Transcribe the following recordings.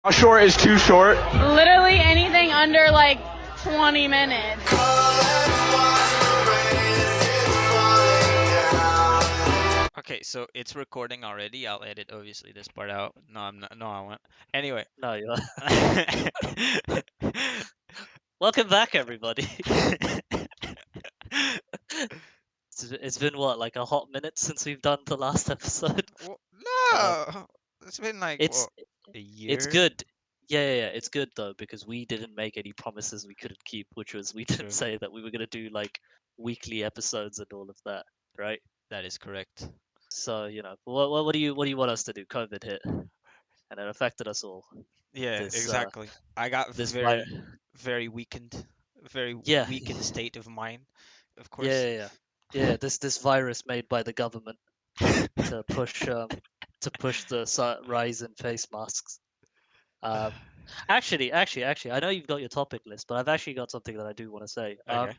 How short is too short? Literally anything under like 20 minutes. Okay, so it's recording already. I'll edit obviously this part out. No, I'm not. No, I won't. Anyway. No, you Welcome back, everybody. It's been what, like a hot minute since we've done the last episode. Well, Um, no, it's been like it's what, a it's year? good. Yeah, it's good though because we didn't make any promises we couldn't keep, which was we didn't True. say that we were gonna do like weekly episodes and all of that, right? That is correct. So what do you want us to do? COVID hit and it affected us all. Yeah, This exactly. I got this vi- very weakened, very yeah weakened state of mind, of yeah course. yeah yeah yeah this virus made by the government to push the rise in face masks. Um, actually, I know you've got your topic list, but I've actually got something that I do want to say. Okay.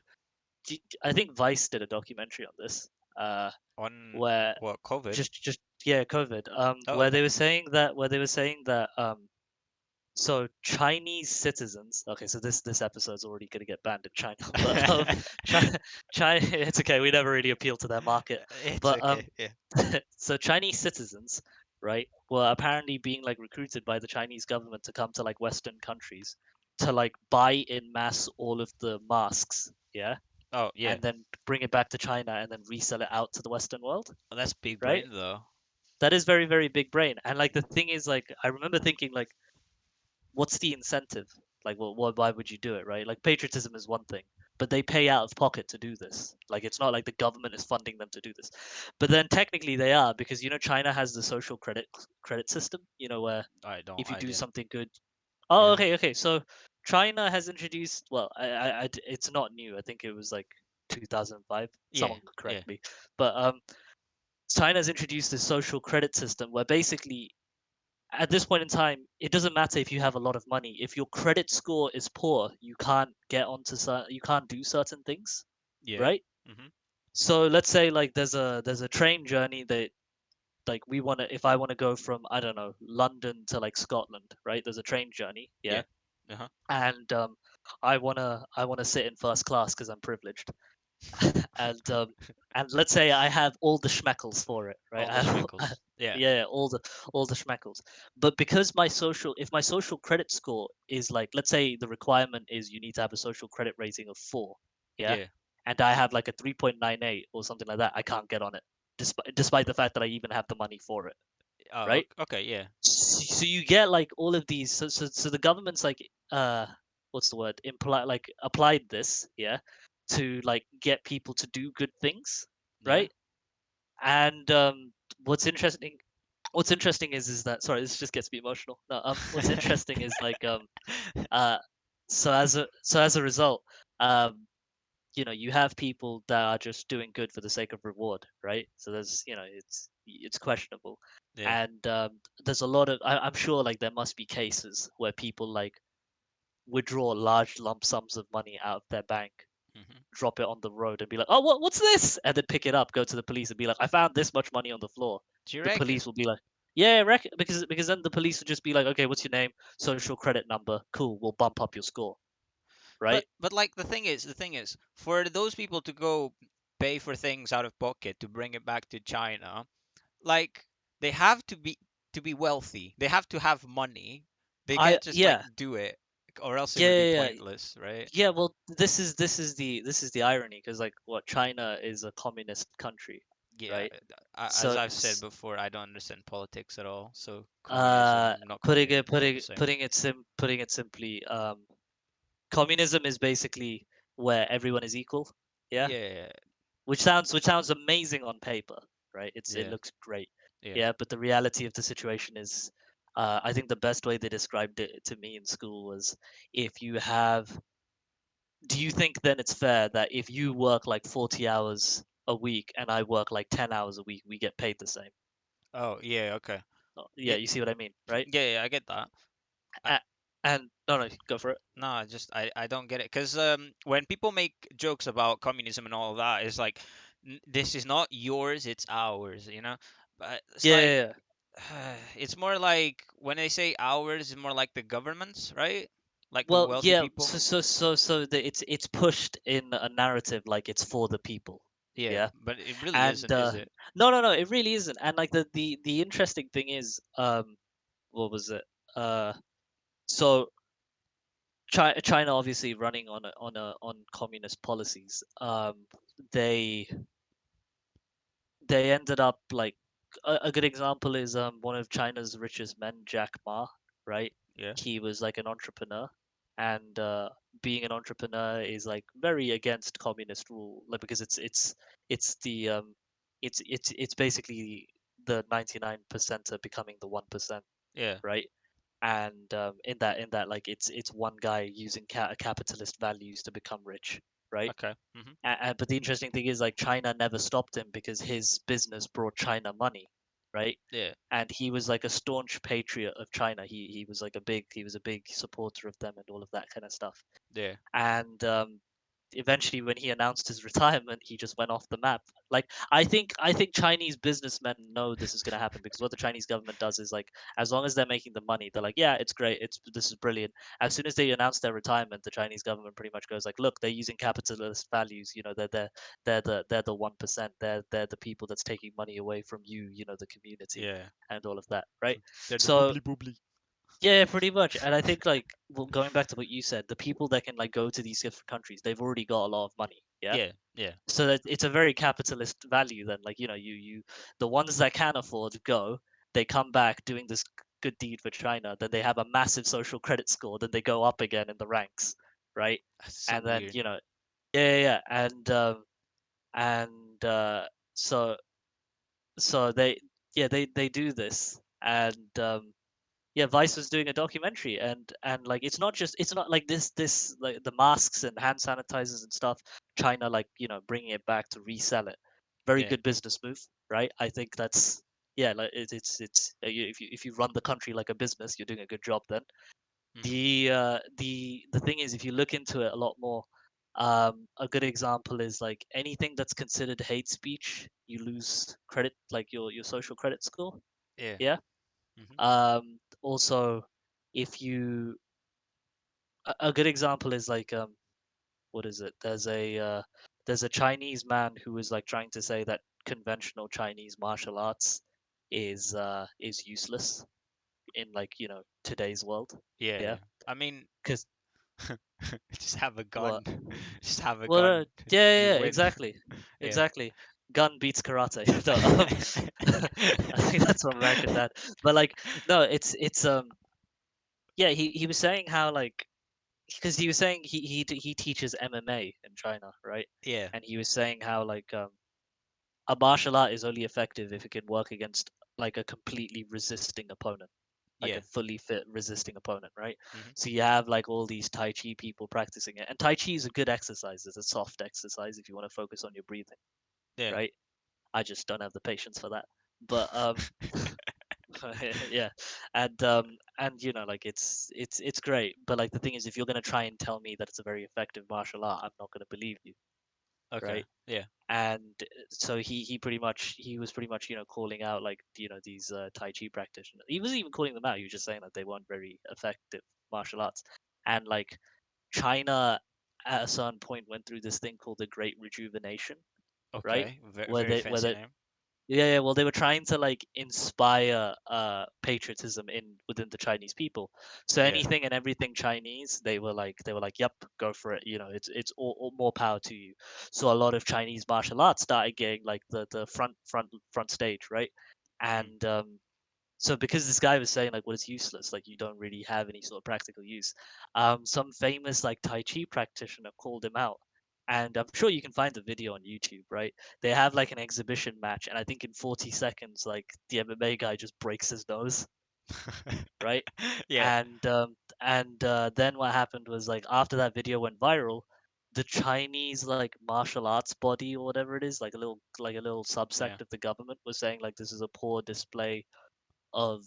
I think Vice did a documentary on this, On where what, COVID? just yeah, COVID, Oh, where okay. they were saying that so Chinese citizens. Okay, so this episode's already gonna get banned in China, but China, China, it's okay. We never really appeal to their market, It's but okay. Yeah. so Chinese citizens, right, were apparently being like recruited by the Chinese government to come to like Western countries to like buy in mass all of the masks, yeah, Oh, yeah. and then bring it back to China and then resell it out to the Western world, Well, that's big right? brain though. That is very, very big brain. And like the thing is, like I remember thinking, like, what's the incentive? Like, well, why would you do it, right? Like patriotism is one thing, but they pay out of pocket to do this. Like it's not like the government is funding them to do this. But then technically they are because China has the social credit system. Where if you I do didn't. something good. Oh, Yeah. okay. So China has introduced. Well, it's not new. I think it was like 2005. Yeah. Someone could Yeah. correct me, but China's introduced this social credit system where basically at this point in time, it doesn't matter if you have a lot of money. If your credit score is poor, you can't you can't do certain things, Yeah. right? Mhm. So let's say like there's a train journey that like we want to if I want to go from I don't know London to like Scotland, right? There's a train journey, Yeah. yeah, Uh-huh. and I wanna sit in first class because I'm privileged, and let's say I have all the schmeckles for it, right? All the schmeckles. Yeah. Yeah, all the schmeckles. But because if my social credit score is like, let's say the requirement is you need to have a social credit rating of 4, yeah, Yeah. and I have like a 3.98 or something like that, I can't get on it, despite the fact that I even have the money for it, Oh, right? okay, yeah. So you get like all of these. So the government's like what's the word? Applied this, yeah, to like get people to do good things, Yeah. right? And what's interesting what's interesting is that sorry, this just gets me emotional. No, what's interesting is like uh so as a result, um you have people that are just doing good for the sake of reward, right? So there's it's questionable, Yeah. and there's a lot of I'm sure like there must be cases where people like withdraw large lump sums of money out of their bank, Mhm. drop it on the road, and be like, "Oh, what's this?" And then pick it up, go to the police, and be like, "I found this much money on the floor." Do you The reckon? police will be like, "Yeah, because then the police will just be like, "Okay, what's your name? Social credit number. Cool, we'll bump up your score." But Right? like the thing is, for those people to go pay for things out of pocket to bring it back to China, like they have to be wealthy. They have to have money. They I can't just like Yeah, do it, or else it yeah, would be yeah, yeah. pointless, right? Yeah, well, this is the irony because like what China is a communist country, Yeah, right? as So I've said before, I don't understand politics at all. So uh communism, not putting it communism, all the putting same. putting it simply, communism is basically where everyone is equal, yeah? Yeah, Which sounds amazing on paper, right? It yeah, looks great. yeah. Yeah, but the reality of the situation is I think the best way they described it to me in school was if you have do you think then it's fair that if you work like 40 hours a week and I work like 10 hours a week, we get paid the same? Oh, yeah, okay. Yeah, Yeah, you see what I mean, right? yeah, I get that. I, A- And no, no, go for it. no, I don't get it because when people make jokes about communism and all of that, it's like this is not yours, it's ours, you know. But it's Yeah, like yeah, yeah. It's more like when they say ours, it's more like the governments, right? Like the Well, wealthy yeah. people. It's pushed in a narrative like it's for the people. Yeah, Yeah. but it really And isn't, is it? no, it really isn't. And like the interesting thing is, what was it? Uh, so China obviously running on communist policies. They they ended up like a good example is one of China's richest men, Jack Ma, right? Yeah. He was like an entrepreneur, and being an entrepreneur is like very against communist rule, like because it's the it's basically the 99% are becoming the 1%, Yeah. right? And in that like it's one guy using capitalist values to become rich, right? Okay. Mhm. But the interesting thing is like China never stopped him because his business brought China money, right? Yeah. And he was like a staunch patriot of China. He was a big supporter of them and all of that kind of stuff. Yeah. And eventually, when he announced his retirement, he just went off the map. Like I think Chinese businessmen know this is going to happen because what the Chinese government does is like as long as they're making the money, they're like, yeah, it's great, this is brilliant. As soon as they announce their retirement, the Chinese government pretty much goes like, look, they're using capitalist values. They're the 1%. They're the people that's taking money away from you. The community Yeah. and all of that, right? They're the So boobly boobly. yeah, pretty much. And I think like well, going back to what you said, the people that can like go to these different countries, they've already got a lot of money. Yeah. Yeah. Yeah. So that it's a very capitalist value then. Like, the ones that can afford go, they come back doing this good deed for China, then they have a massive social credit score, then they go up again in the ranks, right? That's so And then, weird. yeah. And so they yeah, they do this. And yeah, Vice was doing a documentary, and like it's not like this like the masks and hand sanitizers and stuff. China like bringing it back to resell it. Very Yeah. good business move, right? I think that's yeah, like if you run the country like a business, you're doing a good job then. Mhm. The thing is, if you look into it a lot more, a good example is like anything that's considered hate speech, you lose credit, like your social credit score. Yeah. Yeah. Mhm. Also, if you a good example is like what is it? There's a Chinese man who was like trying to say that conventional Chinese martial arts is useless in like today's world. Yeah. Yeah, I mean, because just have a gun. what? Just have a Well, gun. You yeah, win. exactly, Yeah. exactly. Gun beats karate. No, I think that's from American Dad. But like, no, it's yeah. He was saying how like because he was saying he teaches MMA in China, right? Yeah. And he was saying how like a martial art is only effective if it can work against like a completely resisting opponent, like Yeah. a fully fit resisting opponent, right? Mhm. So you have like all these Tai Chi people practicing it, and Tai Chi is a good exercise. It's a soft exercise if you want to focus on your breathing, Yeah. right? I just don't have the patience for that. But yeah, and like it's great, but like the thing is, if you're gonna try and tell me that it's a very effective martial art, I'm not gonna believe you, Okay. right? Yeah. And so he was pretty much calling out like these Tai Chi practitioners. He wasn't even calling them out. He was just saying that they weren't very effective martial arts, and like China at a certain point went through this thing called the Great Rejuvenation, right? Okay. Where Very they fancy where name. yeah, well, they were trying to like inspire patriotism in within the Chinese people. So Yeah. anything and everything Chinese, they were like, yep, go for it. It's all more power to you. So a lot of Chinese martial arts started getting like the front stage, right? Mhm. And so because this guy was saying like, well, it's useless, like you don't really have any sort of practical use. Some famous like Tai Chi practitioner called him out, and I'm sure you can find the video on YouTube, right? They have like an exhibition match, and I think in 40 seconds, like the MMA guy just breaks his nose, right? Yeah. And then what happened was like after that video went viral, the Chinese like martial arts body or whatever it is, like a little Yeah. subsect of the government was saying like this is a poor display of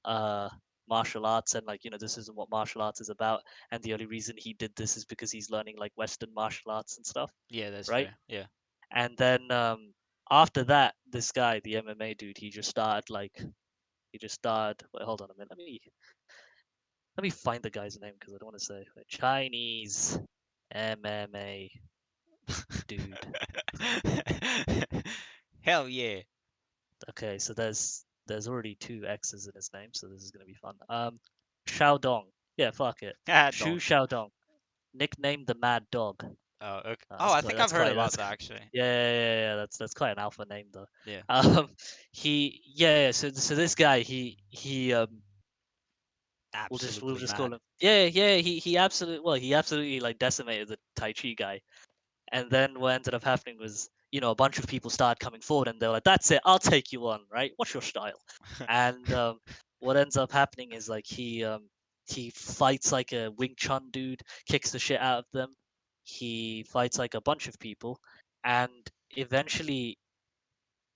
uh martial arts, and like this isn't what martial arts is about, and the only reason he did this is because he's learning like Western martial arts and stuff, Yeah, that's right? fair. Yeah. And then after that, this guy, the MMA dude, he just started like He just starred. Wait, hold on a minute. Let me find the guy's name because I don't want to say Chinese MMA dude. Hell yeah. Okay, so there's already two X's in his name, so this is gonna be fun. Xiaodong. Yeah, fuck it. Ah, Shu don't. Xiaodong, nicknamed the Mad Dog. Oh, okay. Oh, That's I quite. think I've That's heard quite. about That's that actually. yeah. That's quite an alpha name though. Yeah. Um, yeah. So this guy, we'll Absolutely just call mad. him. Yeah. He absolutely like decimated the Tai Chi guy. And then what ended up happening was, a bunch of people started coming forward, and they're like, "That's it, I'll take you on, right? What's your style?" And what ends up happening is like he fights like a Wing Chun dude, kicks the shit out of them. He fights like a bunch of people, and eventually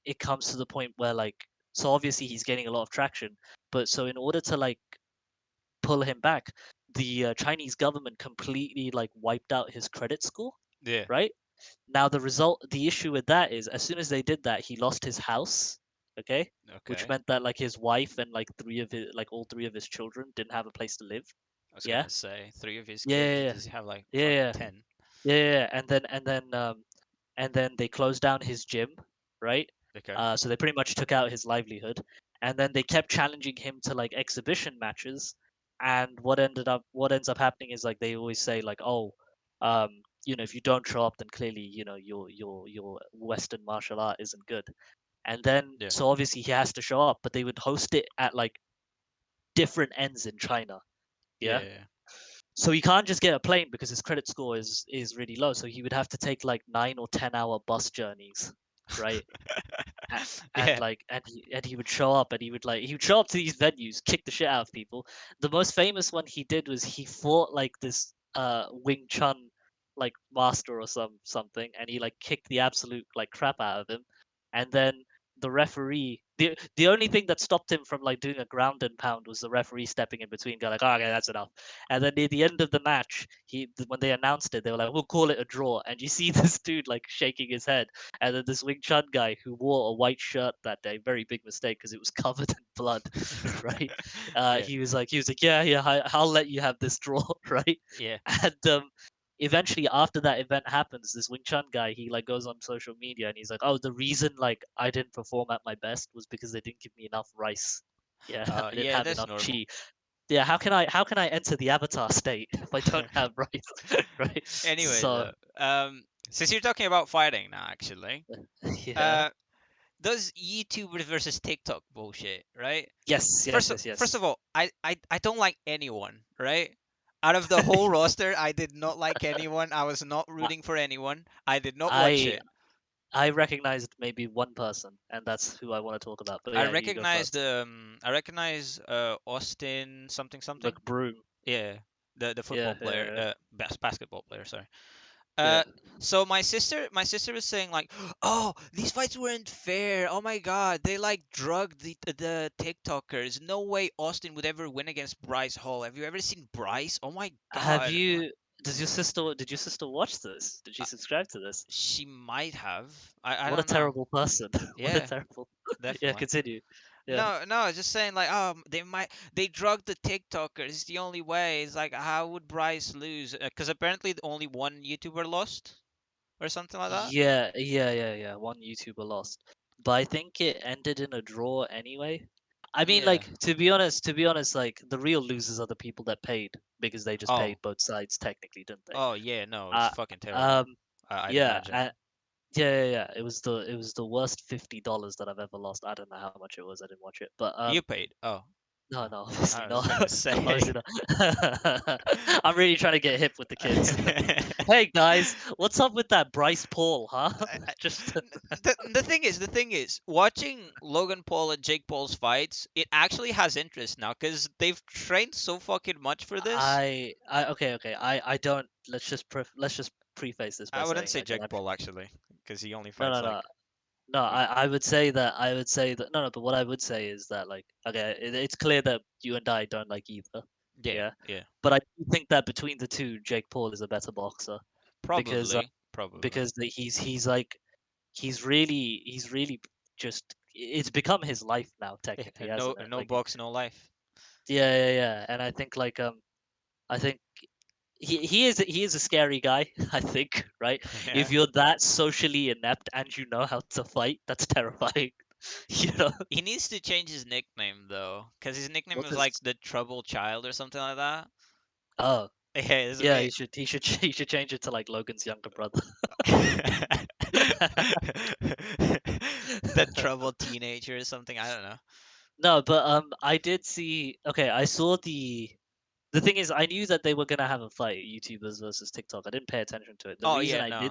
it comes to the point where like, so obviously he's gaining a lot of traction, but so in order to like pull him back, the Chinese government completely like wiped out his credit score, Yeah. right? Now the issue with that is as soon as they did that, he lost his house, okay? Which Okay. meant that like his wife and like all three of his children didn't have a place to live. I was Yeah? gonna say three of his kids. Yeah, Does he have like yeah, fucking yeah, 10? yeah, yeah. And then they closed down his gym, right? Okay. So they pretty much took out his livelihood, and then they kept challenging him to like exhibition matches. And what ends up happening is like they always say like, oh, if you don't show up, then clearly your Western martial art isn't good. And then Yeah. so obviously he has to show up, but they would host it at like different ends in China. Yeah. Yeah. Yeah. So he can't just get a plane because his credit score is really low. So he would have to take like 9 or 10 hour bus journeys, right? A- And Yeah. like and he would show up and he would show up to these venues, kick the shit out of people. The most famous one he did was he fought like this Wing Chun like master or something, and he like kicked the absolute like crap out of him. And then the referee, the only thing that stopped him from like doing a ground and pound was the referee stepping in between, going like, oh, okay, that's enough. And then near the end of the match, when they announced it, they were like, we'll call it a draw. And you see this dude like shaking his head, and then this Wing Chun guy who wore a white shirt that day, very big mistake because it was covered in blood, right? Yeah. He was like, yeah, I'll let you have this draw, right? Yeah. And eventually after that event happens, this Wing Chun guy, he like goes on social media and he's like, oh, the reason like I didn't perform at my best was because they didn't give me enough rice. Yeah, I didn't Yeah. have That's enough normal. chi. Yeah, how can I enter the avatar state if I don't have rice, right? Anyway, So though, since you're talking about fighting now, actually, yeah. uh, those YouTubers versus TikTok bullshit, right? Yes, yes, yes, First yes. of all, I don't like anyone, right? Out of the whole roster, I did not like anyone. I was not I rooting for anyone. I did not watch I it. I recognized maybe one person, and that's who I want to talk about. But yeah, you go first. I recognize Austin something something. McBroom. Yeah, the Yeah, football player, yeah, basketball player. Sorry. yeah. Uh, so my sister was saying like, oh, these fights weren't fair. Oh my God, they like drugged the TikTokers. No way Austin would ever win against Bryce Hall. Have you ever seen Bryce? Oh my Have God. you? Did your sister watch this? Did she Uh, subscribe to this? she might have. I What a don't know. terrible person. What a Yeah, terrible. Yeah, definitely. continue. Yeah. No, just saying like, oh, they drugged the TikTokers. It's the only way. It's like, how would Bryce lose? Because apparently only one YouTuber lost or something like that. Yeah. One YouTuber lost, but I think it ended in a draw anyway. I mean, Yeah. like to be honest, like the real losers are the people that paid because they just Oh. paid both sides technically, didn't they? Oh yeah, no, it's Uh, fucking terrible. um, I'd yeah, imagine. yeah. It was the worst $50 that I've ever lost. I don't know how much it was. I didn't watch it, but You paid. Oh, no, obviously I was not. gonna say. Obviously not. I'm really trying to get hip with the kids. Hey guys, what's up with that Bryce Paul, huh? Just the thing is, watching Logan Paul and Jake Paul's fights, it actually has interest now because they've trained so fucking much for this. okay. I don't. Let's just preface this by I wouldn't saying say like that Jake Paul actually, because he only no, fights no, no, like. no. y- I would say that no. But what I would say is that like okay, it's clear that you and I don't like either. Yeah, Yeah, yeah, but I do think that between the two, Jake Paul is a better boxer because probably, probably. because he's like he's really just it's become his life now, Yeah, technically, and no hasn't it? no Like, box, no life. yeah. And I think I think he is a scary guy. I think, right? Yeah. If you're that socially inept and you know how to fight, that's terrifying. You know, He needs to change his nickname though, because his nickname what's was like his? the Trouble Child or something like that. Oh, Yeah, it's a yeah. bit. He should change it to like Logan's younger brother. The Trouble Teenager or something. I don't know. No, but I did see. Okay, I saw the thing is, I knew that they were gonna have a fight, YouTubers versus TikTok. I didn't pay attention to it. Oh yeah, no.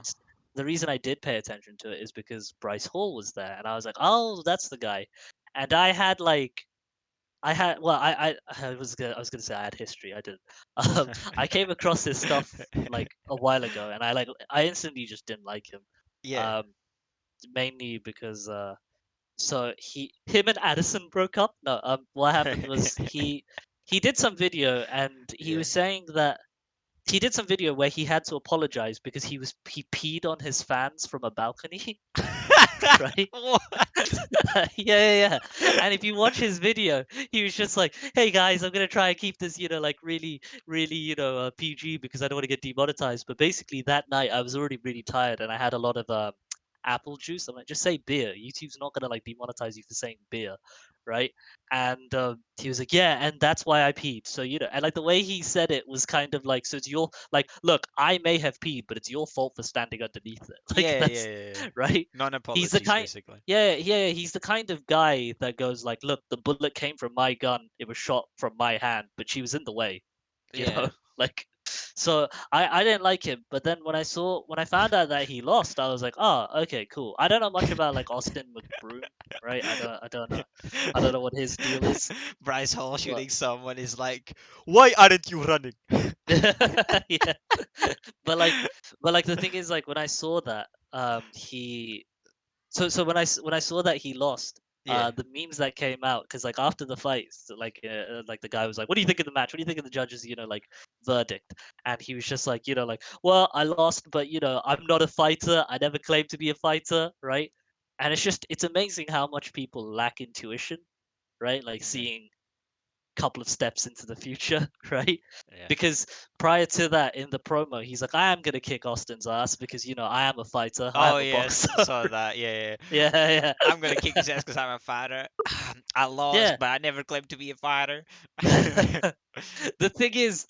The reason I did pay attention to it is because Bryce Hall was there, and I was like, oh, that's the guy. And I had, well, I was gonna say I had history. I didn't. I came across this stuff like a while ago, and I instantly just didn't like him. Yeah. Um, Mainly because him and Addison broke up. No, what happened was he did some video and he Yeah. was saying that he did some video where he had to apologize because he peed on his fans from a balcony, right? What? Yeah. And if you watch his video, he was just like, "Hey guys, I'm gonna try and keep this, like really, PG because I don't want to get demonetized." But basically, that night I was already really tired and I had a lot of apple juice. I'm like, just say beer. YouTube's not gonna like demonetize you for saying beer, right? And he was like, "Yeah, and that's why I peed." So and like the way he said it was kind of like, "So it's your like, look, I may have peed, but it's your fault for standing underneath it." Like that's Yeah. right. He's the Non-apologies, kind basically. yeah, he's the kind of guy that goes like, "Look, the bullet came from my gun. It was shot from my hand, but she was in the way." You know, Yeah. like so I didn't like him, but then when I found out that he lost, I was like, "Oh, okay, cool." I don't know much about like Austin McBroom, right? I don't know what his deal is, Bryce Hall but shooting someone is like, why aren't you running? yeah. But like the thing is like when I saw that he so when I saw that he lost, Yeah. the memes that came out because like after the fight, like the guy was like, "What do you think of the match? What do you think of the judges? Like verdict?" And he was just like, like, "Well, I lost, but I'm not a fighter. I never claimed to be a fighter, right?" And it's amazing how much people lack intuition, right? Like Yeah. seeing couple of steps into the future, right? Yeah. Because prior to that, in the promo, he's like, "I am gonna kick Austin's ass because I am a fighter, I Oh am a yes, boxer." saw that. Yeah. Yeah, I'm gonna kick his ass because I'm a fighter. I lost, yeah. but I never claimed to be a fighter. the thing is,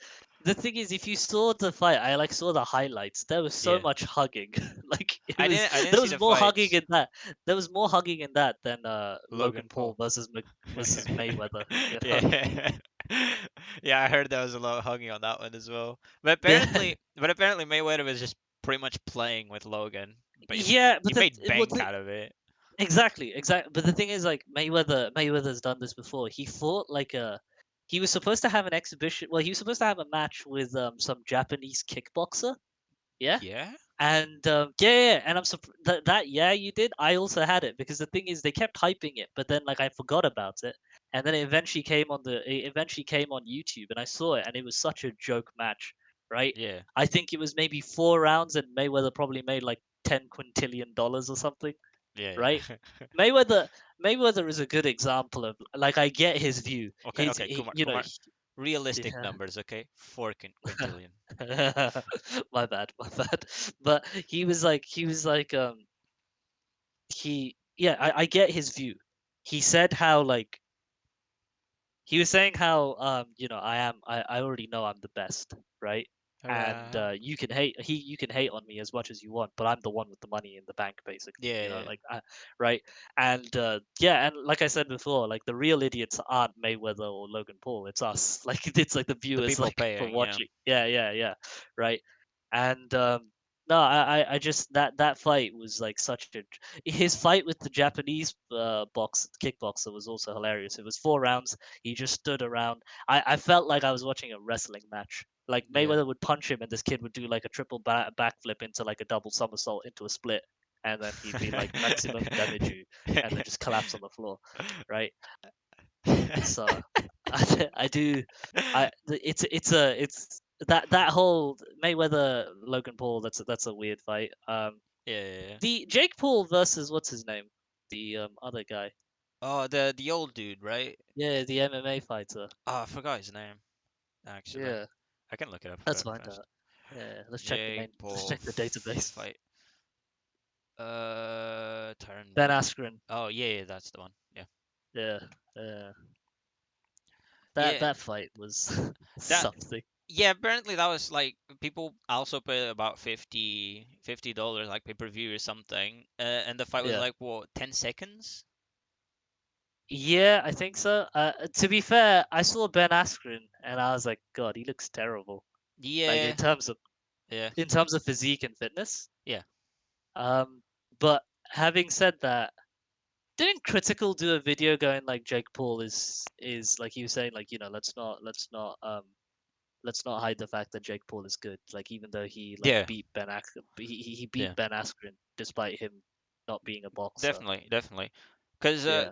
if you saw the fight, I like saw the highlights. There was so Yeah. much hugging. Like I didn't there see was the more hugging fights. in that. There was more hugging in that than Logan Logan Paul Paul. versus Mayweather. You know? Yeah. Yeah, I heard there was a lot of hugging on that one as well. Yeah, But apparently Mayweather was just pretty much playing with Logan. But yeah. he But made well, bank out of it. exactly. But the thing is, like Mayweather's done this before. He fought like a. He was supposed to have an exhibition. Well, he was supposed to have a match with some Japanese kickboxer. Yeah. Yeah? And yeah, and I'm surprised that yeah you did. I also had it because the thing is they kept hyping it, but then like I forgot about it, and then it eventually came on YouTube, and I saw it, and it was such a joke match, right? Yeah. I think it was maybe 4 rounds, and Mayweather probably made like $10 quintillion or something, Yeah, right? yeah. Mayweather Mayweather is a good example of like I get his view. Okay, okay, Kumar, Kumar. Realistic Yeah. numbers, okay? Four quintillion. My bad. But he was like he yeah, I get his view. He said how like he was saying how I already know I'm the best, right? And Hurrah. you can hate on me as much as you want, but I'm the one with the money in the bank, basically. Yeah, yeah. Right? And yeah, and like I said before, like the real idiots aren't Mayweather or Logan Paul. It's us. Like it's like the The viewers, people like for paying, yeah. watching. Yeah. Right? And no, I just that fight was like such a his fight with the Japanese kickboxer was also hilarious. It was 4 rounds. He just stood around. I felt like I was watching a wrestling match. Like Yeah. Mayweather would punch him, and this kid would do like a triple backflip into like a double somersault into a split, and then he'd be like maximum damage you, and then just collapse on the floor, right? So I do it's that whole Mayweather Logan Paul that's a weird fight. Yeah, yeah, yeah. The Jake Paul versus what's his name? The other guy. Oh, the old dude, right? Yeah, the MMA fighter. Oh, I forgot his name. Actually, Yeah, I can look it up let's find fast. out. Yeah, let's check the Jake main. Let's Paul check the database. fight. Turn. Ben Askren. Oh yeah, yeah, that's the one. Yeah. Yeah, yeah. That Yeah. that fight was That. something. Yeah. Apparently, that was like people also pay about $50 like pay per view or something. And the fight was Yeah. like what 10 seconds. Yeah, I think so. To be fair, I saw Ben Askren and I was like, God, he looks terrible. Like Yeah. Yeah. in terms of physique and fitness. Yeah. Um, but having said that, didn't Critical do a video going like Jake Paul is like he was saying like let's not hide the fact that Jake Paul is good. Like even though he like Yeah. beat Ben Askren, he beat Yeah. Ben Askren despite him not being a boxer. Definitely. Definitely. Because Yeah.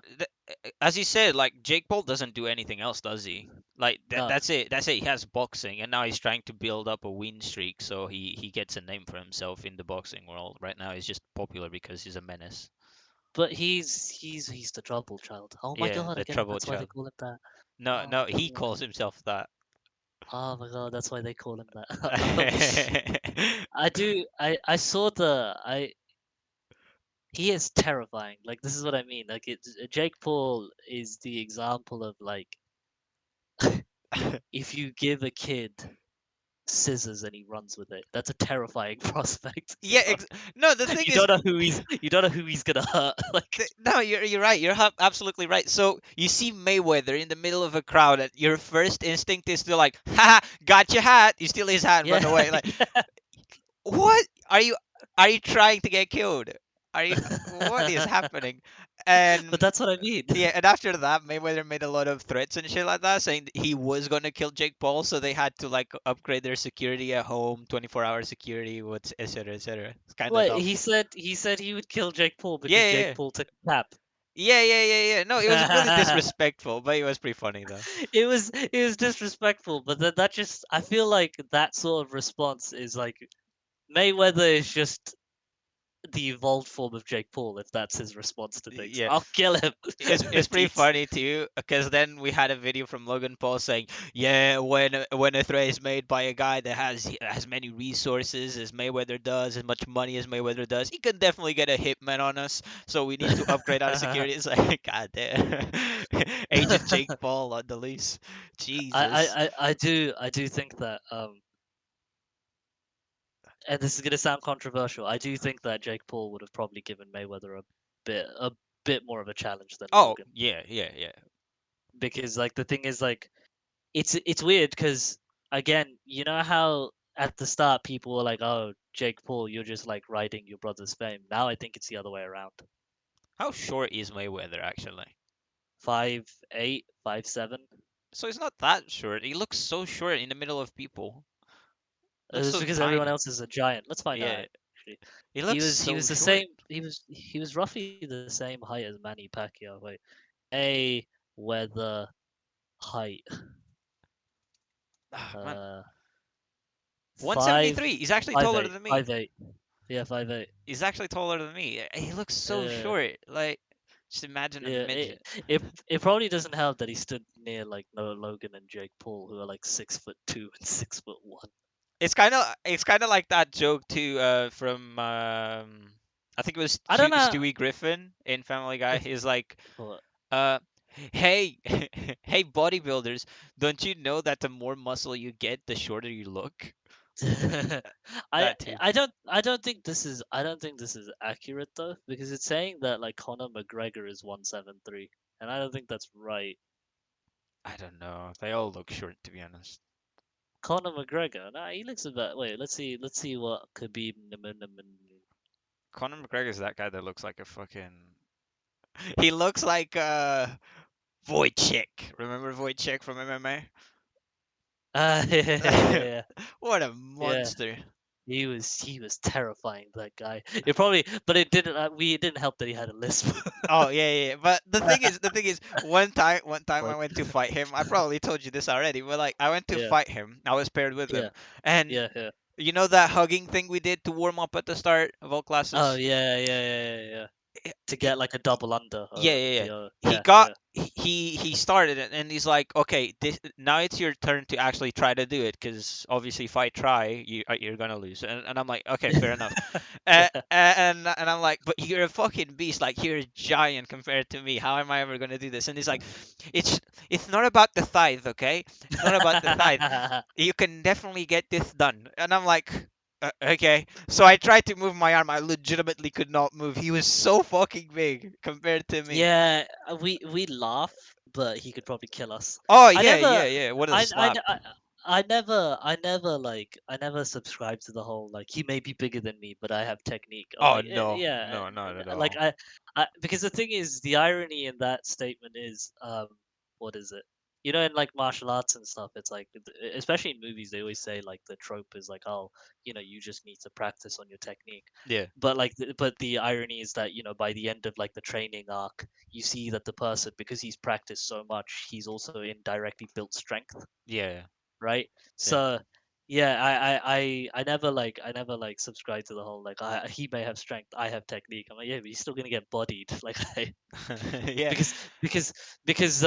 as you said, like Jake Paul doesn't do anything else, does he? Like No, that's it. That's it. He has boxing, and now he's trying to build up a win streak, so he gets a name for himself in the boxing world. Right now, he's just popular because he's a menace. but he's the trouble child. Oh my Yeah, god, I the get it. troubled That's why they child. call him that. No, Oh no, my he god. calls himself that. Oh my god, that's why they call him that. I saw the I he is terrifying. Like this is what I mean. Like Jake Paul is the example of like if you give a kid scissors and he runs with it, that's a terrifying prospect. Yeah, no, the thing You is, don't know who he's gonna hurt. Like no, you're right. You're absolutely right. So you see Mayweather in the middle of a crowd, and your first instinct is to like, haha, got your hat. You steal his hat and run yeah, away. Like, yeah. what are you? Are you trying to get killed? Are you? What is happening? But And that's what I mean. yeah, and after that, Mayweather made a lot of threats and shit like that, saying that he was gonna kill Jake Paul, so they had to like upgrade their security at home, 24-hour security, what's etc. etc. It's kind of What dumb. he said he would kill Jake Paul because Yeah, Jake yeah, Paul took a nap. yeah, yeah, yeah, yeah. No, it was really disrespectful, but it was pretty funny though. It was disrespectful, but that just I feel like that sort of response is like Mayweather is just the evolved form of Jake Paul if that's his response to things. Yeah, I'll kill him. it's pretty He's- funny too, because then we had a video from Logan Paul saying, "Yeah, when a threat is made by a guy that has as many resources as Mayweather does, as much money as Mayweather does, he can definitely get a hitman on us. So we need to upgrade our security." It's like, God damn, Agent Jake Paul on the loose. Jesus. I do think that and this is gonna sound controversial. I do think that Jake Paul would have probably given Mayweather a bit more of a challenge than Oh Logan yeah, yeah, yeah. because like the thing is like it's weird because again you know how at the start people were like oh Jake Paul you're just like riding your brother's fame. Now I think it's the other way around. How short is Mayweather actually? 5'8", 5'7". So he's not that short. He looks so short in the middle of people. Looks It's so because everyone tiny. else is a giant. Let's find out Yeah, actually. he He looks was he so was the short. same. He was roughly the same height as Manny Pacquiao. Wait, a weather height. Ah, man, Uh, 173. He's actually taller than me. 5'8". Yeah, 5'8". He's actually taller than me. He looks so Uh, short. Like, just imagine a yeah. It, midget. it it probably doesn't help that he stood near like Noah Logan and Jake Paul, who are like 6'2" and 6'1". It's kind of like that joke too from I think it was I don't know. Stewie Griffin in Family Guy. If, He's like, what? uh, hey, hey bodybuilders, don't you know that the more muscle you get, the shorter you look? I That too. I don't think this is accurate though because it's saying that like Conor McGregor is 173 and I don't think that's right. I don't know. They all look short, to be honest. Conor McGregor, nah, he looks about. Wait, let's see what could be. Conor McGregor is that guy that looks like a fucking. He looks like Wojciech. Remember Wojciech from MMA? Yeah, yeah, What a yeah. monster. He was terrifying. That guy. It probably, but it didn't help that he had a lisp. Oh yeah, yeah. But the thing is, one time I Like, went to fight him. I probably told you this already, but like I went to yeah, fight him. I was paired with yeah, him, and yeah, yeah. you know that hugging thing we did to warm up at the start of all Oh classes. yeah, yeah, yeah, yeah, yeah. to he, get like a double under yeah, over yeah, the yeah. He yeah, got yeah. he started it, and he's like, okay, now it's your turn to actually try to do it, because obviously if I try, you're gonna lose. And I'm like, okay, fair enough. And I'm like, but you're a fucking beast, like you're a giant compared to me. How am I ever gonna do this? And he's like, it's it's not about the tithe, okay? It's not about the tithe. You can definitely get this done. And I'm like, okay. So I tried to move my arm. I legitimately could not move. He was so fucking big compared to me. Yeah, we laugh, but he could probably kill us. Oh I yeah, never, yeah, yeah. What a I, I, slap. I, I never subscribed to the whole like he may be bigger than me, but I have technique. I'm Oh like, no, yeah, no, not at like all. because the thing is, the irony in that statement is, what is it? You know, in like martial arts and stuff, it's like, especially in movies, they always say like the trope is like, oh, you just need to practice on your technique. Yeah, But like, but the irony is that by the end of like the training arc, you see that the person, because he's practiced so much, he's also indirectly built strength, yeah, right? yeah. So yeah, I never like subscribe to the whole like he may have strength, I have technique. I'm like, yeah, but he's still gonna get bodied. Like Yeah, because because because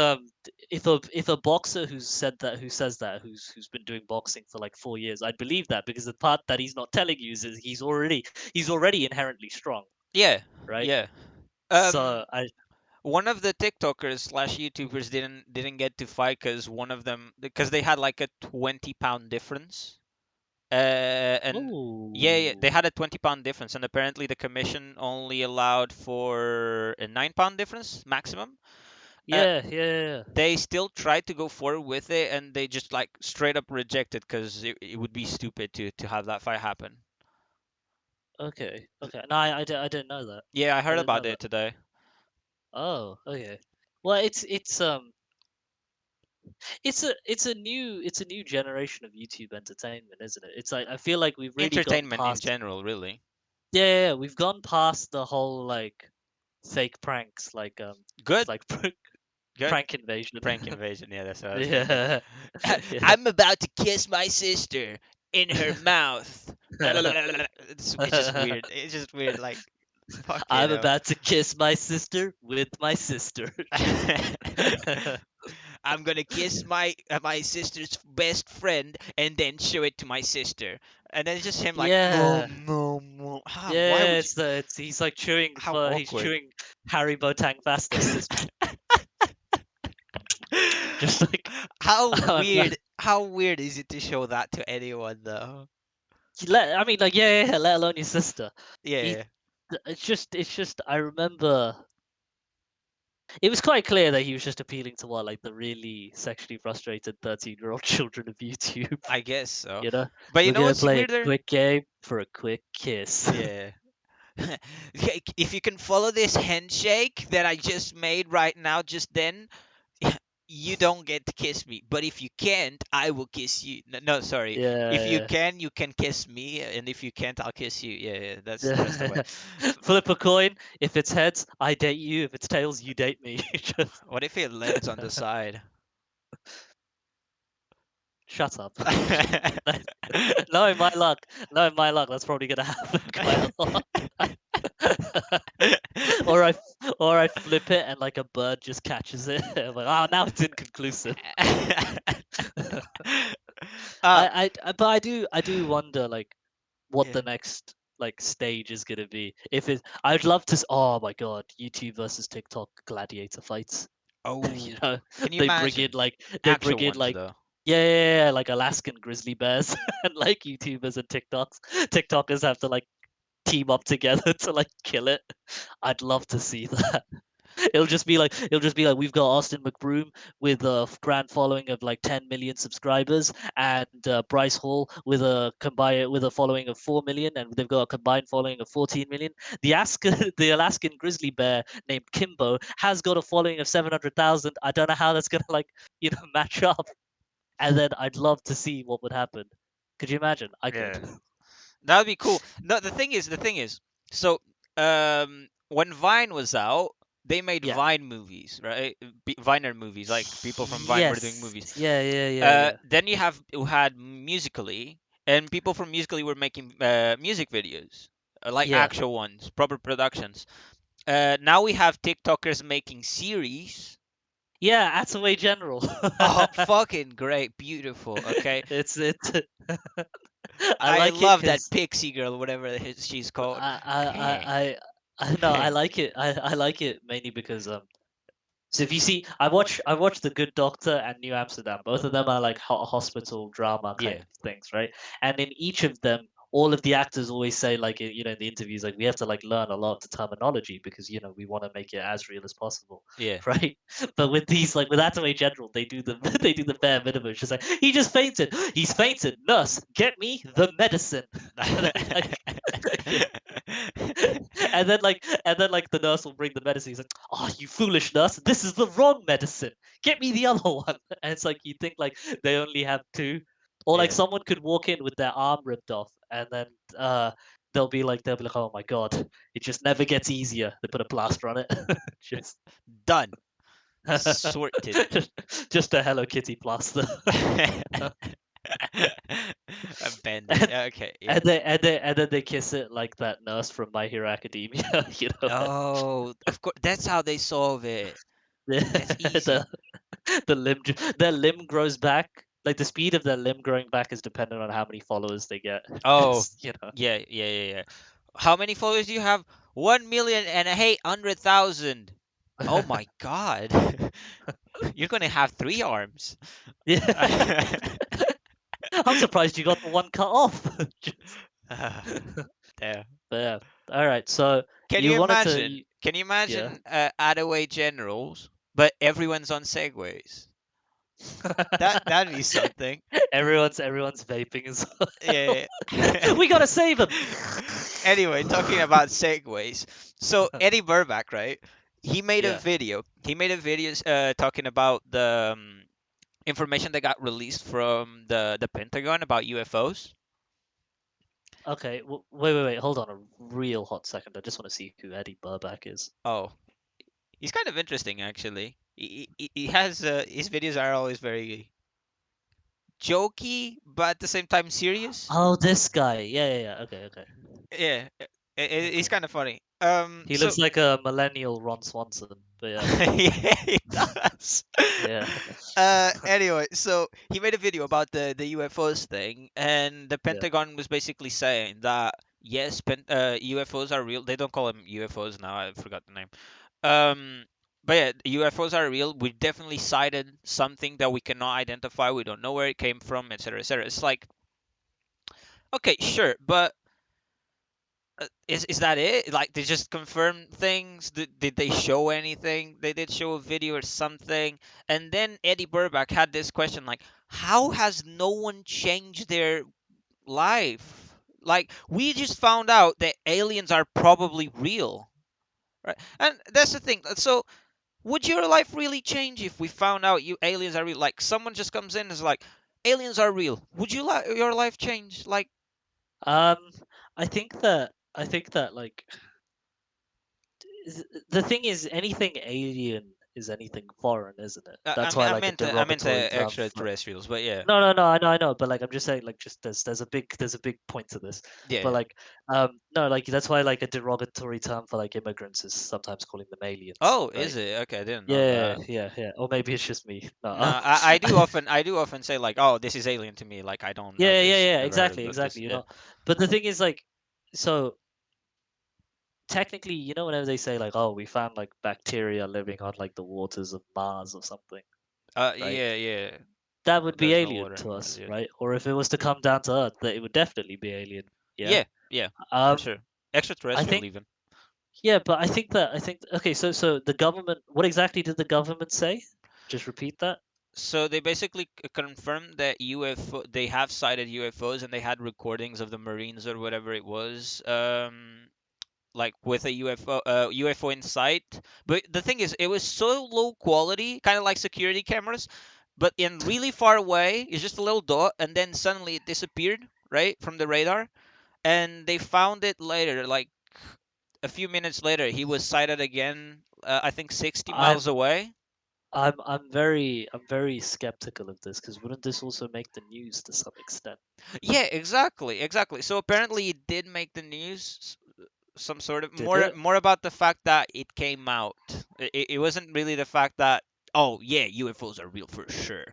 if a boxer who says that who's been doing boxing for like 4 years, I'd believe that, because the part that he's not telling you is he's already inherently strong, yeah, right? yeah. So I One of the TikTokers slash YouTubers didn't get to fight because one of them, because they had like a 20-pound difference. And yeah, yeah, they Oh, had a 20-pound difference, and apparently the commission only allowed for a 9-pound difference maximum. Uh, yeah, yeah, yeah, yeah. they still tried to go forward with it, and they just like straight up rejected because it would be stupid to have that fight happen. Okay, okay. No, I didn't know that. Yeah, I I heard didn't about know it that. today. Oh, okay. Well, it's a new generation of YouTube entertainment, isn't it? It's like I feel like we've really gone Entertainment in past. general, really. Yeah, yeah, yeah, we've gone past the whole like fake pranks, Good, like good. prank invasion. Prank invasion. Yeah, that's what I was thinking. Yeah, yeah. I'm about to kiss my sister in her mouth. It's just weird. It's just weird. Like, fuck you I'm know. about to kiss my sister with my sister. Just I'm gonna kiss my sister's best friend and then show it to my sister, and then it's just him like, no, yeah. no, no. Why Yeah, would you? it's he's like chewing How for he's awkward. chewing Harry Botang fastest. It's just like I'm like, How weird is it to show that to anyone though? I mean, like, yeah, yeah, yeah, let alone your sister. He, Yeah, it's just. I remember it was quite clear that he was just appealing to what, like, the really sexually frustrated 13-year-old children of YouTube. I guess so. You know, But you we're know gonna what's play a weirder? quick game for a quick kiss. Yeah. If you can follow this handshake that I just made right now, just then, you don't get to kiss me. But if you can't, I will kiss you. No, no, sorry. If Yeah, you can kiss me, and if you can't, I'll kiss you. Yeah, yeah, that's the way. yeah. Flip a coin. If it's heads, I date you. If it's tails, you date me. Just What if it lands on the side? shut up. Knowing my luck, knowing my luck, that's probably gonna happen quite a lot. or I or I flip it and like a bird just catches it. I'm like, oh, now it's inconclusive. um, But I do wonder like what yeah. the next like stage is gonna be. If it, I'd love to. Oh my god, YouTube versus TikTok gladiator fights. you Oh, know, can you they bring in imagine? like they bring Actual in ones like though. yeah, yeah, yeah, like Alaskan grizzly bears and like YouTubers and TikTokers have to like team up together to like kill it. I'd love to see that. It'll just be like we've got Austin McBroom with a grand following of like 10 million subscribers, and Bryce Hall with a following of 4 million, and they've got a combined following of 14 million. The Alaskan grizzly bear named Kimbo has got a following of 700,000. I don't know how that's gonna like match up, and then I'd love to see what would happen. Could you imagine? I could. Yeah. That'd be cool. No, the thing is, so when Vine was out, they made Yeah. Vine movies, right? Viner movies, like people from Vine were doing Yes. movies. Yeah. Yeah. Yeah. Yeah. Then you had Musically, and people from Musically were making music videos, like Yeah. actual ones, proper productions. Now we have TikTokers making series. Yeah, Attaway General. Oh, fucking great, beautiful. Okay, It's it. I I like it love that because pixie girl, whatever she's called. I I I I no, I like it. I like it mainly because so if you see, I watched The Good Doctor and New Amsterdam. Both of them are like hospital drama kind Yeah, of things, right? And in each of them, all of the actors always say like you know in the interviews like we have to like learn a lot of the terminology because you know we want to make it as real as possible, yeah. right? But with these like with Attaway General, they do the they do the bare minimum. It's just like he just fainted. He's fainted. Nurse, get me the medicine. And I'm like, and then like the nurse will bring the medicine. He's like, "Oh, you foolish nurse! This is the wrong medicine. Get me the other one." And it's like you think like they only have two, or like Yeah, someone could walk in with their arm ripped off, and then they'll be like, "Oh my god, it just never gets easier." They put a plaster on it, just done, sorted. just just a Hello Kitty plaster. A band-aid. and Okay, yeah. and then they kiss it like that nurse from My Hero Academia, you know. Oh, of course. That's how they solve it. That's easy. the their limb grows back. Like the speed of their limb growing back is dependent on how many followers they get. Oh, It's, you know. yeah, yeah, yeah, yeah. How many followers do you have? 1,800,000. Oh my God. You're gonna have three arms. Yeah. I'm surprised you got the one cut off. Just- There. but yeah. All right. So Can you you wanted to imagine? Can you yeah. imagine Attaway Generals, but everyone's on segways? That'd be something. Everyone's vaping as Yeah. well. We gotta save him. Anyway, talking about segues. So Eddie Burback, right? He made a Yeah. video. He made a video talking about the information that got released from the Pentagon about UFOs. Okay. Wait. Hold on a real hot second. I just want to see who Eddie Burback is. Oh, he's kind of interesting actually. He has his videos are always very jokey, but at the same time serious. Oh, this guy. Yeah. Okay. Yeah, he's Okay. kind of funny. He So looks like a millennial Ron Swanson. But yeah. yeah, he does. Yeah. Anyway, so he made a video about the UFOs thing, and the Yeah. Pentagon was basically saying that yes, UFOs are real. They don't call them UFOs now. I forgot the name. Um, but yeah, UFOs are real. We definitely sighted something that we cannot identify. We don't know where it came from, etc., etc. It's like, okay, sure, but is that it? Like they just confirmed things? Did they show anything? They did show a video or something. And then Eddie Burback had this question like, how has no one changed their life? Like we just found out that aliens are probably real, right? And that's the thing. So would your life really change if we found out you aliens are real? Like someone just comes in and is like, aliens are real. Would you like your life change? Like, Um, I think that like the thing is anything alien is anything foreign, isn't it? That's why like a I meant derogatory term for extraterrestrials, but yeah. no, I know, but like I'm just saying, like just there's a big point to this, but Yeah. like no, like that's why like a derogatory term for like immigrants is sometimes calling them aliens, Oh, right? is it? Okay, I didn't know Yeah, that. or maybe it's just me. No, No, I do often say like, oh, this is alien to me. Like I don't know this, never heard exactly, of this. exactly. You Yeah. know, but the thing is like, so technically, you know, whenever they say like, oh, we found like bacteria living on like the waters of Mars or something, right? Yeah, yeah. That would be There's no alien water to on Mars. us, Yeah. right? Or if it was to come down to Earth, that it would definitely be alien. Yeah. Yeah, yeah, for Um, sure. I Extraterrestrial think even. yeah, but I think okay. So the government, what exactly did the government say? Just repeat that. So they basically confirmed that UFO they have sighted UFOs and they had recordings of the Marines or whatever it was. Like with a UFO in sight. But the thing is, it was so low quality, kind of like security cameras, but in really far away, it's just a little dot, and then suddenly it disappeared, right, from the radar. And they found it later, like a few minutes later, he was sighted again. I think 60 I'm miles away. I'm very skeptical of this because wouldn't this also make the news to some extent? Yeah, exactly, exactly. So apparently it did make the news. some sort of Did more it? more about the fact that it came out. It wasn't really the fact that, oh yeah, UFOs are real for sure.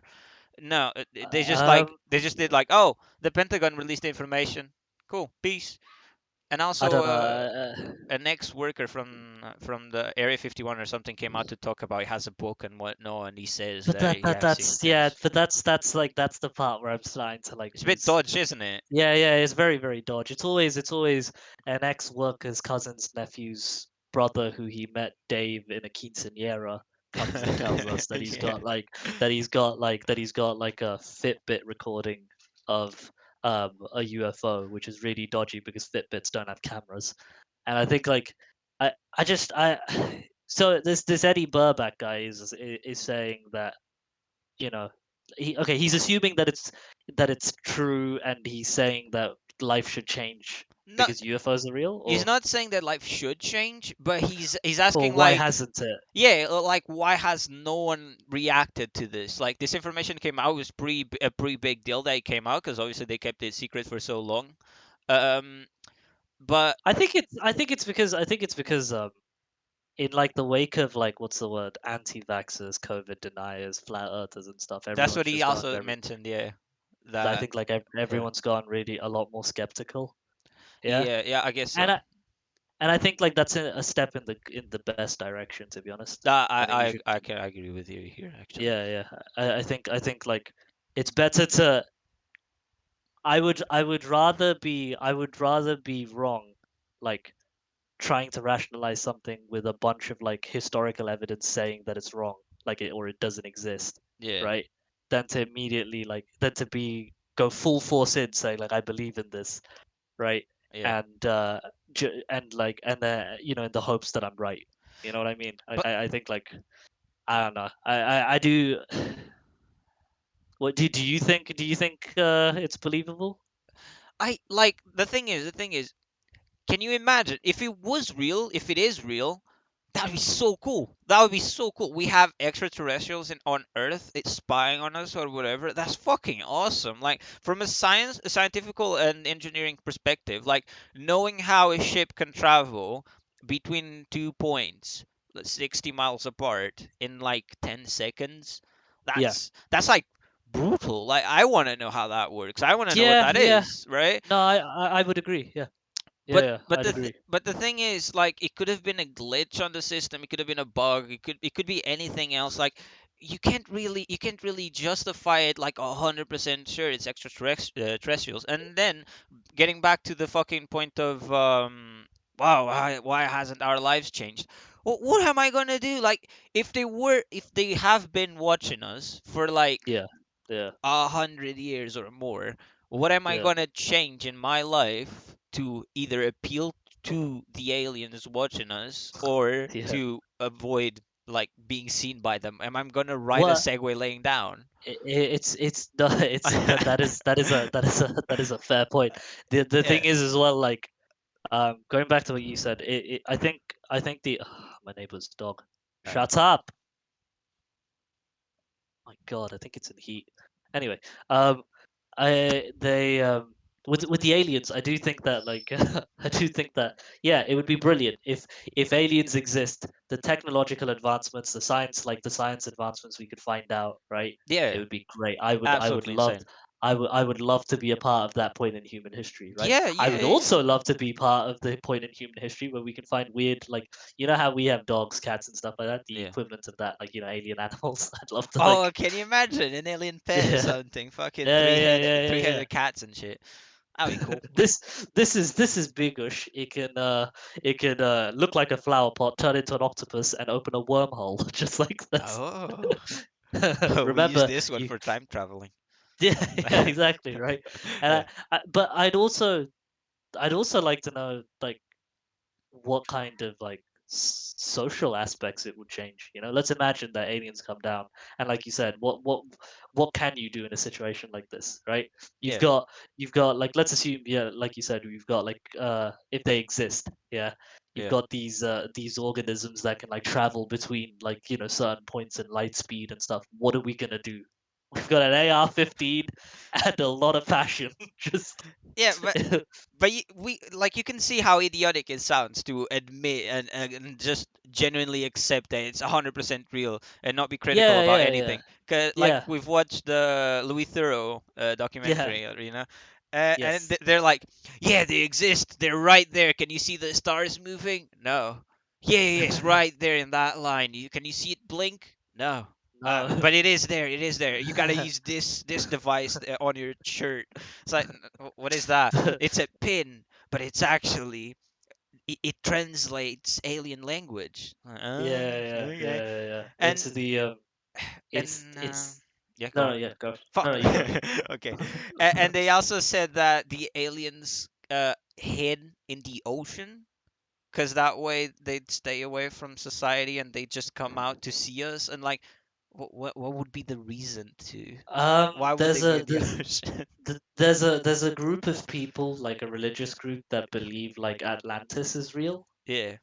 No, they just Um, they just did like, oh, the Pentagon released the information. Cool, peace. And I also, don't know. an ex-worker from the Area 51 or something came out to talk about he has a book and whatnot, and he says But that he has seen that's yeah. things. But that's like that's the part where I'm starting to like It's a bit lose. dodgy, isn't it? Yeah, yeah, it's very, very dodgy. It's always an ex-worker's cousin's nephew's brother who he met, Dave, in a quinceañera, comes and tells us that Yeah. he's got like a Fitbit recording of a UFO, which is really dodgy because Fitbits don't have cameras. And I think like I just I so this Eddie Burback guy is saying that you know he's assuming that it's true and he's saying that life should change No, because UFOs are real he's or not saying that life should change, but he's or asking why like, hasn't it? yeah, like why has no one reacted to this? Like this information came out, it was a pretty big deal that it came out because obviously they kept it secret for so long. Um, but I think it's because in like the wake of like what's the word anti-vaxxers, COVID deniers, flat earthers and stuff, that's everyone's what he just gotten also very mentioned. Yeah, I that think like yeah, everyone's gone really a lot more skeptical. Yeah. yeah, yeah. I guess And so. I think like that's a step in the best direction to be honest. I I think we should I can agree with you here actually. yeah, yeah. I think like it's better to I would rather be wrong, like trying to rationalize something with a bunch of like historical evidence saying that it's wrong, like it or it doesn't exist, Yeah, right? Than to immediately like than to be go full force in saying like I believe in this, right? yeah. And and like and in the hopes that I'm right. You know what I mean? But I think like I don't know. I do. What do you think it's believable? I like the thing is, can you imagine if it was real, if it is real, that would be so cool. That would be so cool. We have extraterrestrials on Earth, it's spying on us or whatever. That's fucking awesome. Like from a scientific and engineering perspective, like knowing how a ship can travel between 2 points, 60 miles apart in like 10 seconds. Yeah. That's like brutal. Like I want to know how that works. I want to know what Yeah, that yeah. is, right? No, I would agree. Yeah. Yeah, but yeah, but I'd agree. but the thing is, like, it could have been a glitch on the system, it could have been a bug, it could be anything else. Like you can't really justify it like 100% sure it's extraterrestrials. And then getting back to the fucking point of wow, why hasn't our lives changed? What am I gonna do? Like if they have been watching us for like Yeah. Yeah. 100 years or more, what am I Yeah. gonna change in my life to either appeal to the aliens watching us or Yeah. to avoid like being seen by them? Am I gonna ride a What Segway laying down? it's no, it's that is a fair point. The Yeah, thing is as well like going back to what you said, I think the my neighbor's dog. uh, Shut up. My God, I think it's in heat. Anyway, um I they with the aliens, I do think that like I do think that yeah, it would be brilliant if aliens exist, the technological advancements, the science advancements we could find out, right? It yeah, would be great. I would absolutely love insane. I would love to be a part of that point in human history, right? Yeah, I yeah, would yeah. also love to be part of the point in human history where we can find weird like you know how we have dogs, cats and stuff like that, the Yeah. equivalent of that, like alien animals. I'd love to Oh, like can you imagine an alien pet or yeah. something? Fucking Yeah, yeah, yeah, yeah, yeah. three-headed cats and shit. That'd be cool. This is bigush. It can look like a flower pot, turn into an octopus, and open a wormhole, just like this. Oh, we use Remember this one you? for time traveling. Yeah, yeah, exactly, right. And Yeah, but I'd also like to know like what kind of like social aspects it would change. You know, let's imagine that aliens come down, and like you said, what can you do in a situation like this, right? You've yeah, got like let's assume yeah, like you said, we've got like if they exist, yeah, you've yeah. got these organisms that can like travel between like certain points in light speed and stuff. What are we gonna do? We've got an AR-15 and a lot of passion. Just Yeah, but we like you can see how idiotic it sounds to admit and just genuinely accept that it's 100% real and not be critical Yeah, about yeah, yeah, anything. Cause like yeah, we've watched the Louis Theroux yeah. documentary, and Yes. they're like, yeah, they exist. They're right there. Can you see the stars moving? No. Yeah, yeah, yeah, it's right there in that line. Can you see it blink? No. No. But it is there. It is there. You gotta use this device on your shirt. It's like, what is that? It's a pin, but it's actually it translates alien language. Yeah, yeah, yeah, Okay. yeah, yeah. And It's and yeah, go no, on. no, yeah, go. No, Fuck. no, you go. Okay. And they also said that the aliens hid in the ocean because that way they'd stay away from society and they just come out to see us and like what would be the reason to why would they There's be a in the ocean? there's a group of people, like a religious group, that believe like Atlantis is real. Yeah,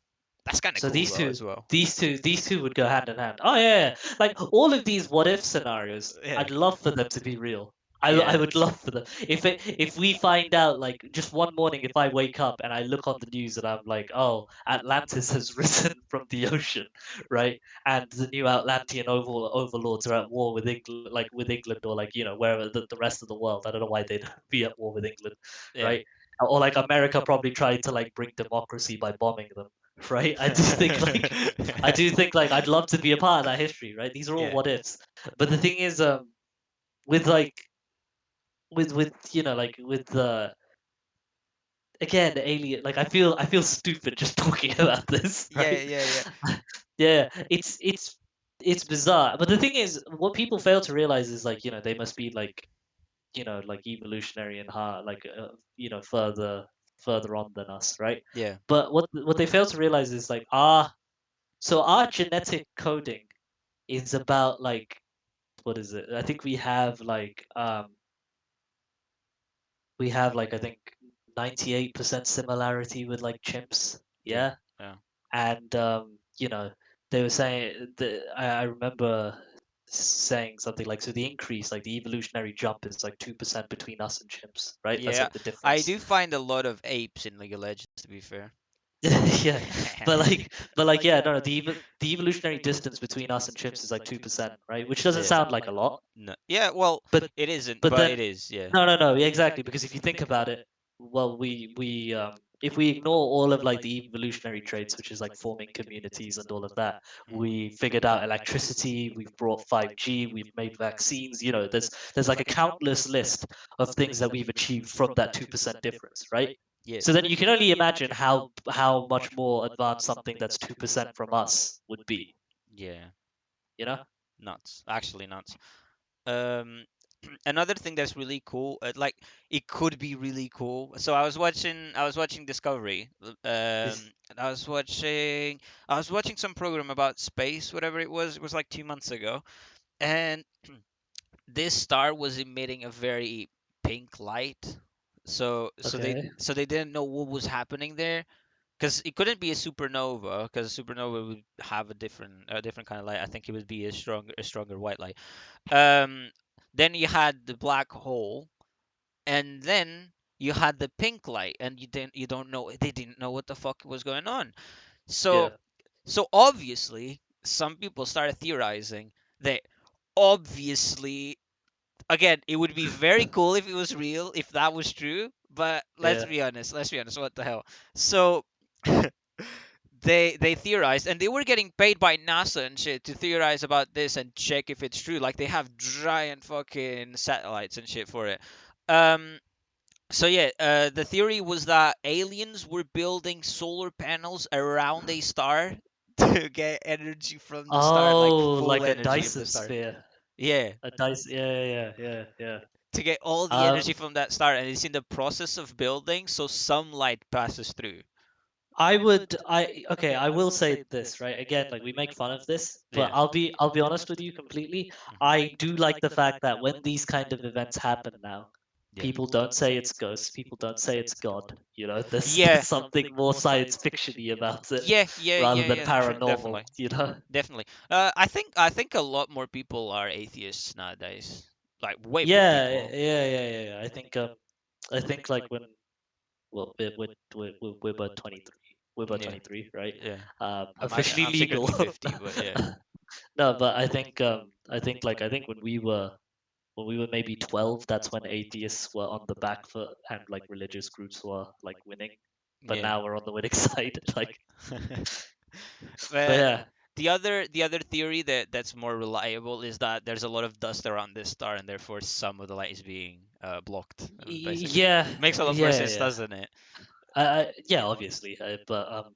that's kind of So cool though as well. these two would go hand in hand. Oh yeah, yeah. Like all of these what if scenarios, Yeah, I'd love for them to be real. I yeah. would love for them. If we find out like just one morning, if I wake up and I look on the news and I'm like, oh, Atlantis has risen from the ocean, right? And the new Atlantean overlords are at war with England, like with England or like wherever the rest of the world. I don't know why they'd be at war with England, Yeah. right? Or like America probably tried to like bring democracy by bombing them, right? I do think like I'd love to be a part of that history, right? These are all Yeah. what ifs. But the thing is, with like with like with the again alien, like I feel stupid just talking about this, Yeah, right? yeah, yeah. Yeah, it's bizarre. But the thing is, what people fail to realize is like they must be like like evolutionary and hard, like further on than us, right? Yeah. But what they fail to realize is like our genetic coding is about like what is it? I think we have like I think 98% similarity with like chimps. Yeah. Yeah. Yeah. And they were saying that I remember saying something like so the increase like the evolutionary jump is like 2% between us and chimps, right? That's Yeah. like the I difference. do find a lot of apes in League of Legends to be fair. Yeah, but like yeah, no, no, the evolutionary distance between us and chimps is like 2%, right? Which doesn't Yeah. sound like a lot, No. Yeah, well, but it isn't, but but then it is, yeah. no, no, no, yeah, exactly. Because if you think about it, well, we if we ignore all of like the evolutionary traits, which is like forming communities and all of that, we figured out electricity, we've brought 5G, we've made vaccines. There's like a countless list of things that we've achieved from that 2% difference, right? Yeah. So then you can only imagine how much more advanced something that's 2% from us would be, Yeah. you know? Nuts. Actually nuts. Um another thing that's really cool, like it could be really cool. So I was watching Discovery. This And I was watching some program about space, whatever it was. It was like 2 months ago. And this star was emitting a very pink light. So they okay. so they didn't know what was happening there because it couldn't be a supernova because a supernova would have a different kind of light. I think it would be a stronger white light. Um, then you had the black hole, and then you had the pink light, and they didn't know what the fuck was going on. Yeah. So obviously some people started theorizing that obviously again, it would be very cool if it was real, if that was true. But let's Yeah. be honest. Let's be honest. What the hell? So they theorized, and they were getting paid by NASA and shit to theorize about this and check if it's true. Like they have giant fucking satellites and shit for it. Um. So yeah, the theory was that aliens were building solar panels around a star to get energy from the star, like Oh, full like a energy of the Dyson star. sphere. Yeah, A Dyson. Yeah, yeah, yeah, yeah, to get all the yeah. energy from that star, and it's in the process of building, so some light passes through. I will say this, right? Again, like we make fun of this, but Yeah. I'll be honest with you completely. I do like the fact that when these kind of events happen now, Yeah. people don't say it's ghosts, people don't say it's God. There's Yeah. something more science fictiony about it Yeah, yeah, rather yeah, than yeah, paranormal, definitely. you know? Definitely. I think a lot more people are atheists nowadays. Like way more Yeah, people. yeah, yeah, yeah, yeah. I think I think like when well we're both 23. We're both Yeah, 23, right? yeah. Officially I'm legal. secretly 50, but yeah. No, but I think when we were maybe 12, that's when atheists were on the back foot and like religious groups were like winning. But Yeah. now we're on the winning side. Like, but But yeah, the other theory that's more reliable is that there's a lot of dust around this star, and therefore some of the light is being blocked. Basically, yeah, makes a lot more yeah, sense, yeah. doesn't it? Yeah, obviously, but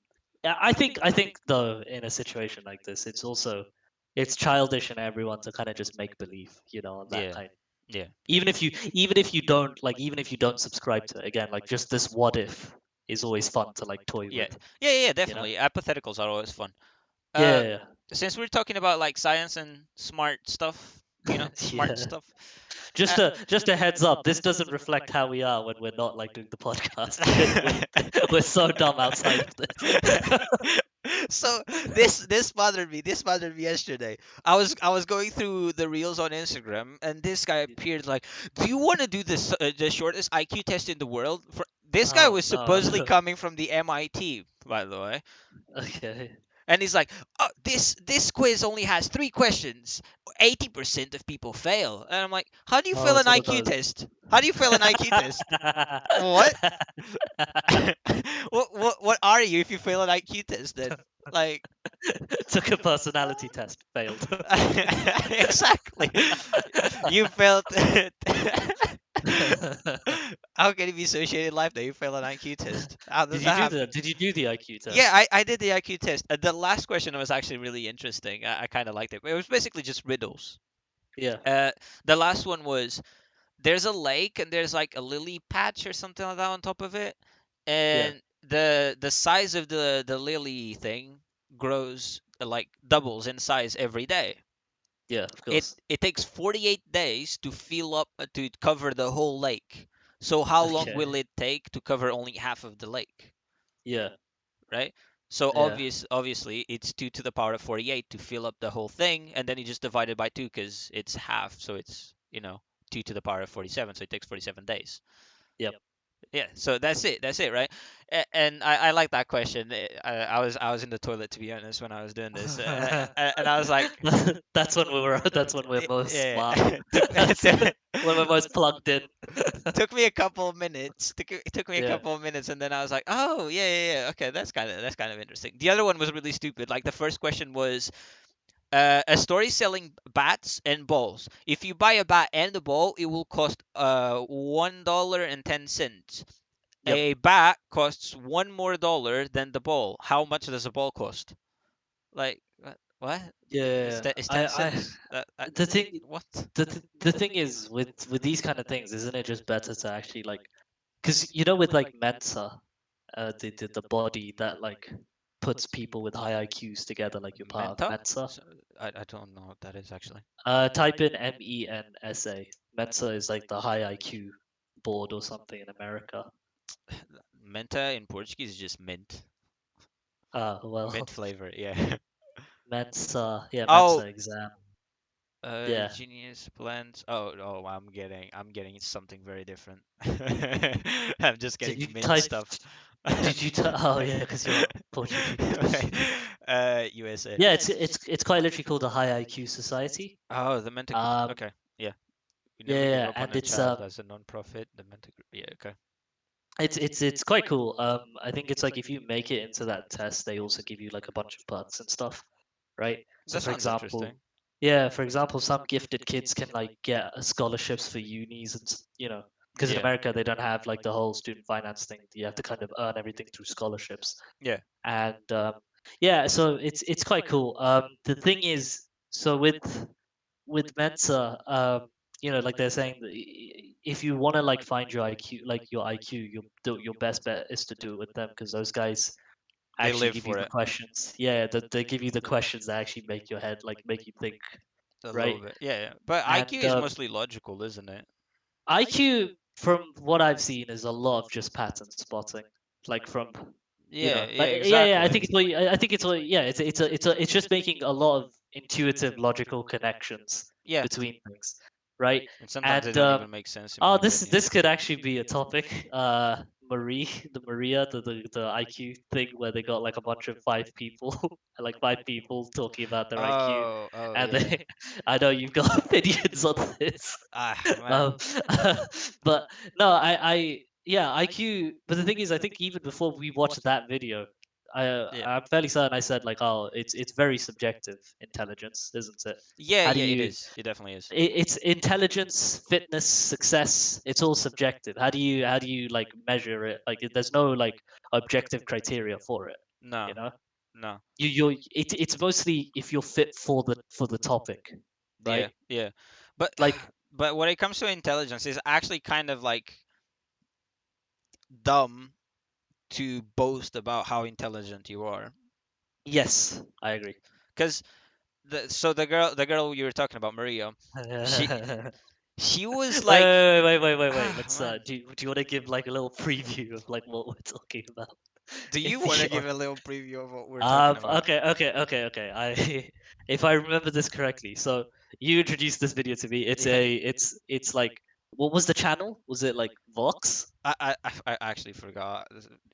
yeah, I think though in a situation like this, it's childish in everyone to kind of just make believe, on that Yeah, kind. yeah, Even if you don't subscribe to it, again, like just this what if is always fun to like toy yeah, with, yeah. you know? Definitely, hypotheticals are always fun. Uh, Yeah, since we're talking about like science and smart stuff, smart yeah. stuff. Just a heads up, this doesn't reflect how we are when we're not like doing the podcast. We're so dumb outside of this. So this bothered me. This bothered me yesterday. I was going through the reels on Instagram, and this guy appeared like, "Do you want to do this the shortest IQ test in the world?" This guy Oh was no. supposedly coming from the MIT, by the way, Okay. and he's like, "Oh, this quiz only has 3 questions. 80% of people fail." And I'm like, "How do you Oh, fail it's an one of IQ those. test? How do you fail an IQ test? What?" what are you if you fail an IQ test then? Like, Took a personality test, failed. exactly. You failed. How can it be associated in life that you fail an IQ test? How does that happen? Did you do the IQ Yeah, test? I did the IQ test. The last question was actually really interesting. I kind of liked it. It was basically just riddles. Yeah, Uh, the last one was, there's a lake and there's like a lily patch or something like that on top of it, yeah, and the size of the lily thing grows, like doubles in size every day. yeah, of it course. it takes 48 days to fill up, to cover the whole lake. So how long will Okay. it take to cover only half of the lake, Yeah, right? So yeah, obviously it's 2 to the power of 48 to fill up the whole thing, and then you just divide it by 2 because it's half, so it's 2 to the power of 47, so it takes 47 days. yep. Yeah, so that's it, right? And I like that question. I was in the toilet, to be honest, when I was doing this, and I was like, That's when we're most smart. yeah. That's when we're most plugged in. Took me a couple of minutes. It took me a Yeah, couple of minutes, and then I was like, "Oh, yeah, yeah, yeah. Okay, that's kind of interesting." The other one was really stupid. Like the first question was, a story selling bats and balls. If you buy a bat and a ball, it will cost $1.10. yep. A bat costs one more dollar than the ball. How much does a ball cost? Like what? It's, Yeah. it's 10 cents. The thing What? the thing is with these kind of things, isn't it just better to actually like, because with like Mensa, the body that like puts people with high IQs together, like you're part of Menta? Mensa. So, I don't know what that is actually. Type in MENSA. Mensa is like the high IQ board or something in America. Menta in Portuguese is just mint. Mint Well, flavor, yeah. Mensa, yeah, Oh, Mensa exam. Yeah. genius blends. Oh, I'm getting something very different. I'm just Did getting you mint type? stuff. Did you type? Oh yeah, because you're Portuguese. Right. USA. Yeah, it's quite literally called a high IQ society. Oh, the Menta group. Um, Okay, yeah. We yeah, never give yeah, up on and a child as a non-profit. The Menta group. Yeah, okay. it's quite cool. I think it's like if you make it into that test, they also give you like a bunch of perks and stuff, right? So That for sounds interesting. example, yeah, for example, some gifted kids can like get scholarships for unis and because in Yeah. America they don't have like the whole student finance thing. You have to kind of earn everything through scholarships, Yeah. and yeah, so it's quite cool. The thing is, so with Mensa, like they're saying that if you want to like find your IQ, like your IQ, your best bet is to do it with them because those guys They actually live give you for the it questions. Yeah, they give you the questions that actually make your head like make you think, a little right? bit. Yeah, yeah. But And IQ is mostly logical, isn't it? IQ, from what I've seen, is a lot of just pattern spotting, like from Yeah, like yeah, yeah, I exactly. think I think it's what, yeah, it's just making a lot of intuitive logical connections Yeah. between things, right? And sometimes they And don't even make sense in my oh, this opinion. this could actually be a topic. The IQ thing where they got like a bunch of five people, like five people talking about their IQ, Oh and yeah. they, I know you've got opinions on this. Ah man. Um, but no, yeah, IQ. But the thing is, I think even before we watched that video, Yeah. I'm fairly certain I said like, oh, it's very subjective intelligence, isn't it? Yeah, How do yeah, it you? is. It definitely is. It's intelligence, fitness, success. It's all subjective. How do you like measure it? Like, there's no like objective criteria for it. You No, know, no. it's mostly if you're fit for the topic, Yeah, right? yeah. But Like, but when it comes to intelligence, it's actually kind of like dumb to boast about how intelligent you are. yes, I agree. Cuz the girl you were talking about, Maria, she she was like Wait. ah Let's man. do you want to give like a little preview of like what we're talking about Do in you want to the give a little preview of what we're talking about? Okay. If I remember this correctly, so you introduced this video to me. Yeah. It's like, what was the channel? Was it like Vox? I actually forgot.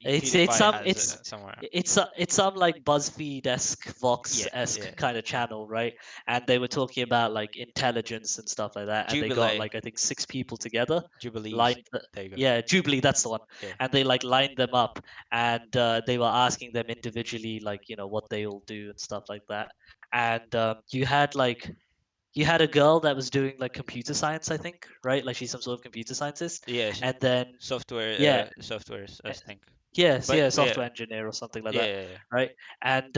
It's PewDiePie some has it somewhere. it's some like BuzzFeed-esque, Yeah, Vox-esque yeah. kind of channel, right? And they were talking about like intelligence and stuff like that, and they got Jubilee. like, I think, six people together, Jubilees. lined There you go. yeah, Jubilee, that's the one. Yeah. And they like lined them up, and they were asking them individually, like, what they all do and stuff like that. And you had a girl that was doing like computer science, I think, right? Like, she's some sort of computer scientist. Yeah, And then yeah, softwares, I eh, think. yes, But yeah, yeah, software engineer or something like yeah, that, yeah, yeah. right? And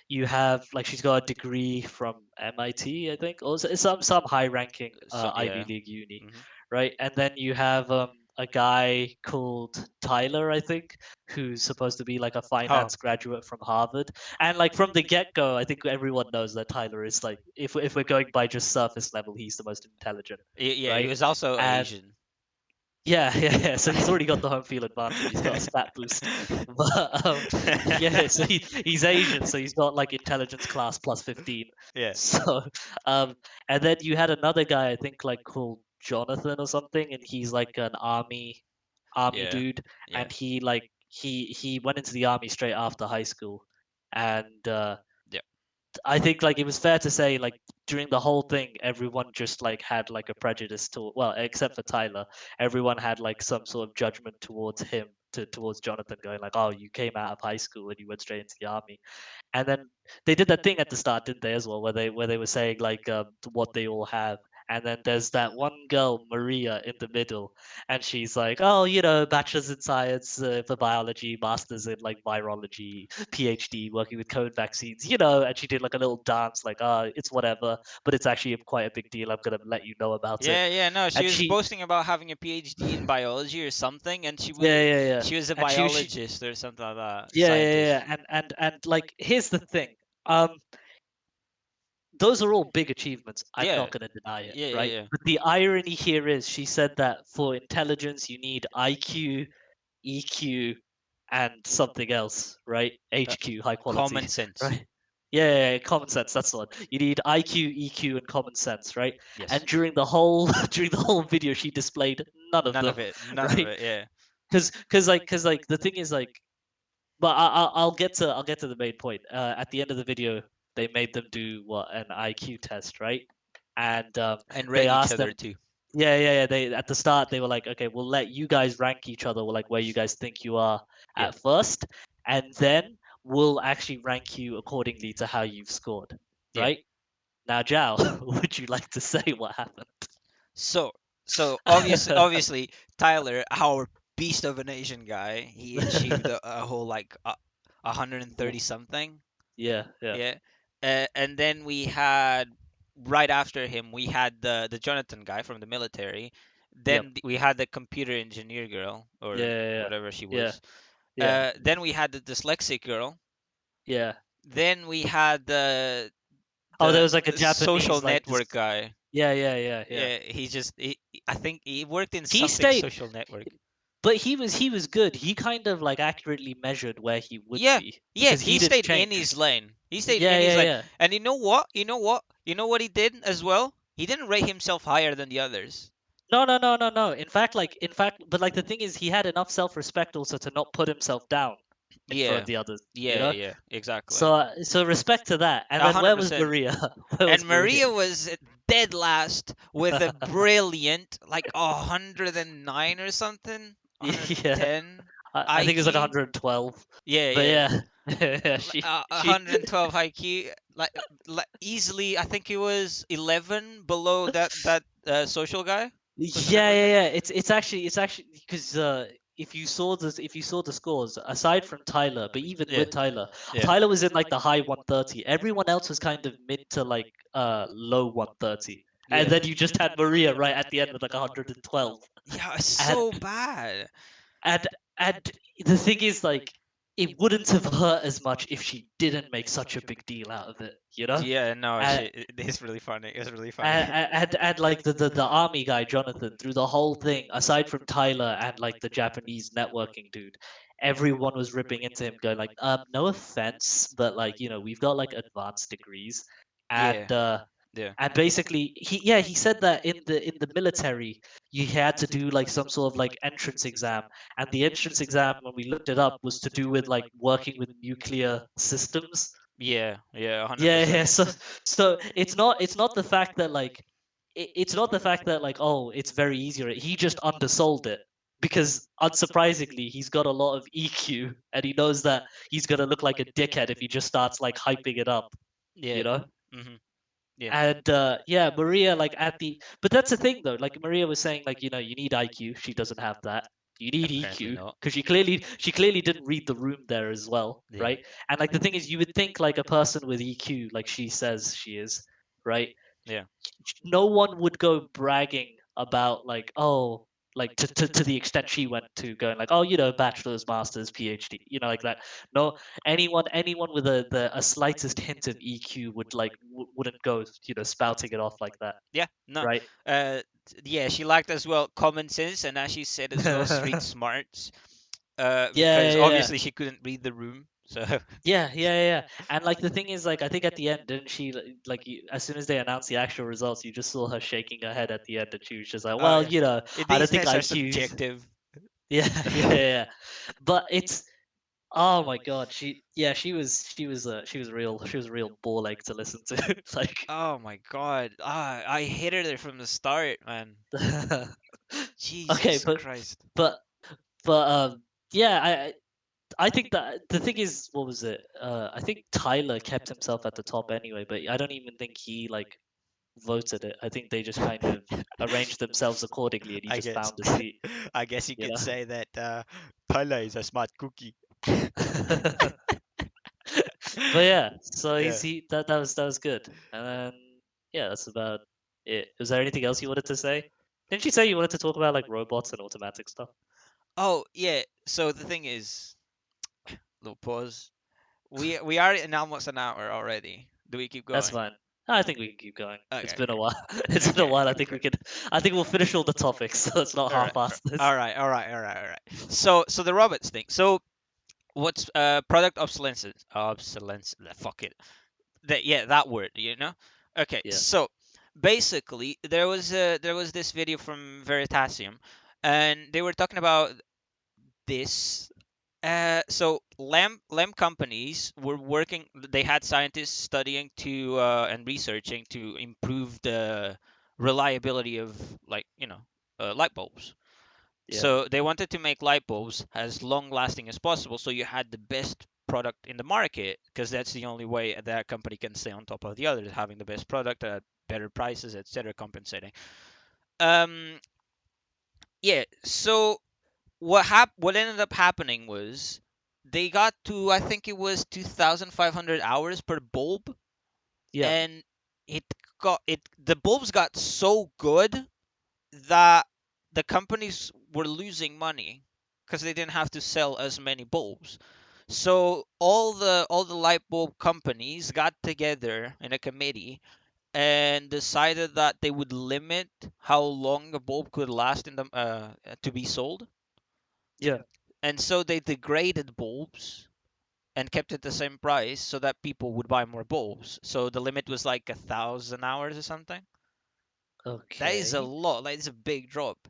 you have like, she's got a degree from MIT, I think, or some high-ranking So Ivy yeah. League uni, Hmm. right? And then you have a guy called Tyler, I think, who's supposed to be like a Oh, finance graduate from Harvard. And like, from the get-go, I think everyone knows that Tyler is like, if we're going by just surface level, he's the most intelligent, yeah. He right? was also And Asian. yeah. So he's already got the home field advantage. He's got a stat boost. But yeah, so he's Asian, so he's got like intelligence class plus 15. Yeah, So um, and then you had another guy, I think, like called Jonathan or something, and he's like an army yeah, dude, yeah, and he went into the army straight after high school, and yeah. I think like it was fair to say, like, during the whole thing, everyone just like had like a prejudice to, well, except for Tyler, everyone had like some sort of judgment towards him, towards Jonathan, going like, oh, you came out of high school and you went straight into the army. And then they did that thing at the start, didn't they, as well, where they were saying like, what they all have. And then there's that one girl, Maria, in the middle, and she's like, oh, bachelor's in science, for biology, master's in like virology, PhD working with COVID vaccines, and she did like a little dance, like, it's whatever, but it's actually quite a big deal. I'm gonna let you know about it. Yeah, yeah, no, she And was she, boasting about having a PhD in biology or something, and yeah, she was a and she biologist or something like that, yeah, scientist. and like, here's the thing. Um, those are all big achievements. I'm Yeah, not going to deny it, yeah, yeah, right? yeah. But the irony here is, she said that for intelligence, you need IQ, EQ, and something else, right? Uh, HQ, high common quality, sense. right? Yeah, common sense. That's the one. You need IQ, EQ, and common sense, right? Yes. And during the whole during the whole video, she displayed none of None them, of it. None of right? it. Yeah. Because the thing is, like, but I'll get to the main point. At the end of the video, they made them do what, an IQ test, right? And And they rate each asked other them, too. yeah. They, at the start, they were like, okay, we'll let you guys rank each other, like where you guys think you are Yeah. at first, and then we'll actually rank you accordingly to how you've scored, Yeah. right? Now, Jao, would you like to say what happened? So, obviously, Tyler, our beast of an Asian guy, he achieved a whole like 130 something. Yeah. Yeah. And then we had right after him, we had the Jonathan guy from the military. Yep. Then we had the computer engineer girl or Yeah. whatever she Yeah. was. Yeah. Then we had the dyslexic girl. Yeah. Then we had Oh, there was like a the social Japanese like network this. guy. Yeah. Yeah, I think he worked in He something stayed, social network. but he was good. He kind of like accurately measured where he would Yeah, be yeah, because he he didn't stayed in change. his lane. He stayed Yeah, in his lane. yeah. And you know what? You know what he did as well? He didn't rate himself higher than the others. No, no, no, no, no. In fact, but like the thing is, he had enough self-respect also to not put himself down in front of Yeah, the others. You yeah, know. yeah, exactly. So respect to that. And A then hundred where was percent. Maria? Where And was Maria? Maria was dead last with a brilliant, like 109 or something, Yeah, 110 I think it's like IQ. 112. Yeah, But yeah, yeah, yeah, she 112 IQ, like easily. I think he was 11 below that social guy, social yeah, network yeah, guy. yeah. It's actually because if you saw the scores aside from Tyler, but even Yeah, with Tyler, yeah, Tyler was in like the high 130. Everyone else was kind of mid to like low 130. And yeah, then you just had Maria right at the end with like 112. yeah. It's And so bad. and and the thing is like it wouldn't have hurt as much if she didn't make such a big deal out of it, you know? Yeah, no, And shit. It's really funny. It's really funny. and like the army guy Jonathan through the whole thing, aside from Tyler and like the Japanese networking dude, everyone was ripping into him, going like, no offense, but like we've got like advanced degrees, Yeah, and yeah, basically he said that in the military you had to do like some sort of like entrance exam, and the entrance exam when we looked it up was to do with like working with nuclear systems. yeah, yeah. Yeah, 100%. yeah. So it's not the fact that like it's not the fact that like oh it's very easy. He just undersold it because unsurprisingly he's got a lot of EQ and he knows that he's gonna look like a dickhead if he just starts like hyping it up, Yeah. you know. Mhm. Yeah. And yeah, Maria like but that's the thing though. Like Maria was saying like you need IQ. She doesn't have that. You need Apparently EQ not. because she clearly didn't read the room there as well, Yeah. right? And like the thing is, you would think like a person with EQ, like she says she is, right? Yeah. No one would go bragging about like oh like to the extent she went to going like oh bachelor's masters PhD like that. No, anyone with a slightest hint of EQ would like wouldn't go spouting it off like that, Yeah. No. right? Yeah. She lacked as well common sense, and as she said as well, street Yeah, smarts. yeah, Because yeah. obviously she couldn't read the room. So. Yeah, yeah, yeah, yeah. And like the thing is, like I think at the end, didn't she as soon as they announced the actual results, you just saw her shaking her head at the end, and she was just like, Oh "Well, yeah. I don't These think tests are IQ's." subjective. Yeah, yeah, yeah. Yeah. But it's oh my god, she was a real ball ache to listen to. Like, Oh my god. I hated her from the start, man. okay, Jesus but Christ. but but yeah, I think that the thing is, what was it? I think Tyler kept himself at the top anyway, but I don't even think he like voted it. I think they just kind of arranged themselves accordingly, and he I just guess. found a seat, I guess you you could know. say that Tyler is a smart cookie. But yeah, so Yeah. that was good, and then yeah, that's about it. Was there anything else you wanted to say? Didn't you say you wanted to talk about like robots and automatic stuff? Oh yeah. So the thing is, little pause. We are in almost an hour already. Do we keep That's going? fine. I think we can keep going. It's Okay. been a while. Okay. It's been a Okay. while. I think we Okay. could. I think we'll finish all the topics, so let's not All right. half-ass this. All right. All right. All right. All right. So the robots thing. So what's product obsolescence? Obsolescence. Fuck it. Yeah, that word. Okay. Yeah, So basically, there was this video from Veritasium, and they were talking about this. So lamp companies were working. They had scientists studying to and researching to improve the reliability of like light bulbs. yeah, So they wanted to make light bulbs as long lasting as possible. So you had the best product in the market because that's the only way that company can stay on top of the others, having the best product at better prices, etc., compensating. Um, yeah. So what ended up happening was they got to, I think it was 2,500 hours per bulb, yeah, and the bulbs got so good that the companies were losing money because they didn't have to sell as many bulbs. So all the light bulb companies got together in a committee and decided that they would limit how long a bulb could last to be sold. yeah, And so they degraded bulbs and kept it the same price so that people would buy more bulbs. So the limit was like 1,000 hours or something. That is a Okay. lot. Like it's a big drop.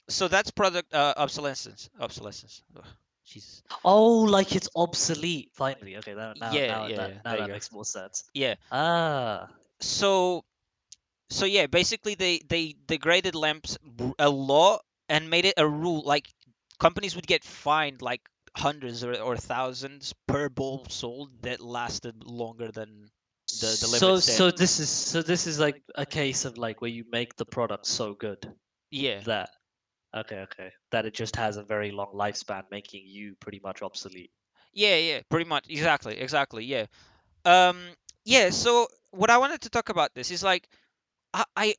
So that's product obsolescence. Obsolescence. Ugh, Jesus. Oh, like it's obsolete. Finally. Okay, Yeah, yeah, yeah. now There you that go. makes more sense. Yeah. Ah. So yeah, basically they degraded lamps a lot and made it a rule. Like companies would get fined like hundreds or thousands per bulb sold that lasted longer than the limit said. So this is like a case of like where you make the product so good Yeah. that okay, that it just has a very long lifespan, making you pretty much obsolete. Yeah, yeah, pretty much. Exactly, exactly. Yeah. Um, yeah, so what I wanted to talk about this is like I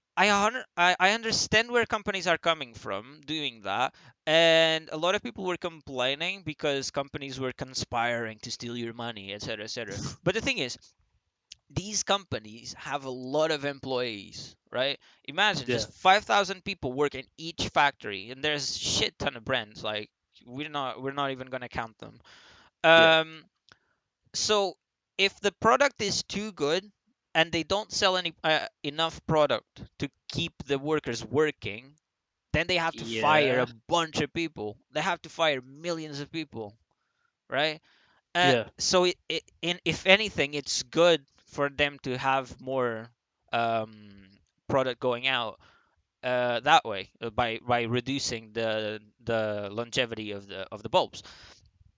understand where companies are coming from doing that, and a lot of people were complaining because companies were conspiring to steal your money, etc., etc. But the thing is, these companies have a lot of employees, right? Imagine Yeah, just 5,000 people work in each factory, and there's shit ton of brands. Like we're not even gonna count them. yeah, Um, so if the product is too good and they don't sell any enough product to keep the workers working, then they have to fire a yeah, bunch of people. They have to fire millions of people, right? yeah, If anything, it's good for them to have more um, product going out that way by reducing the longevity of the bulbs,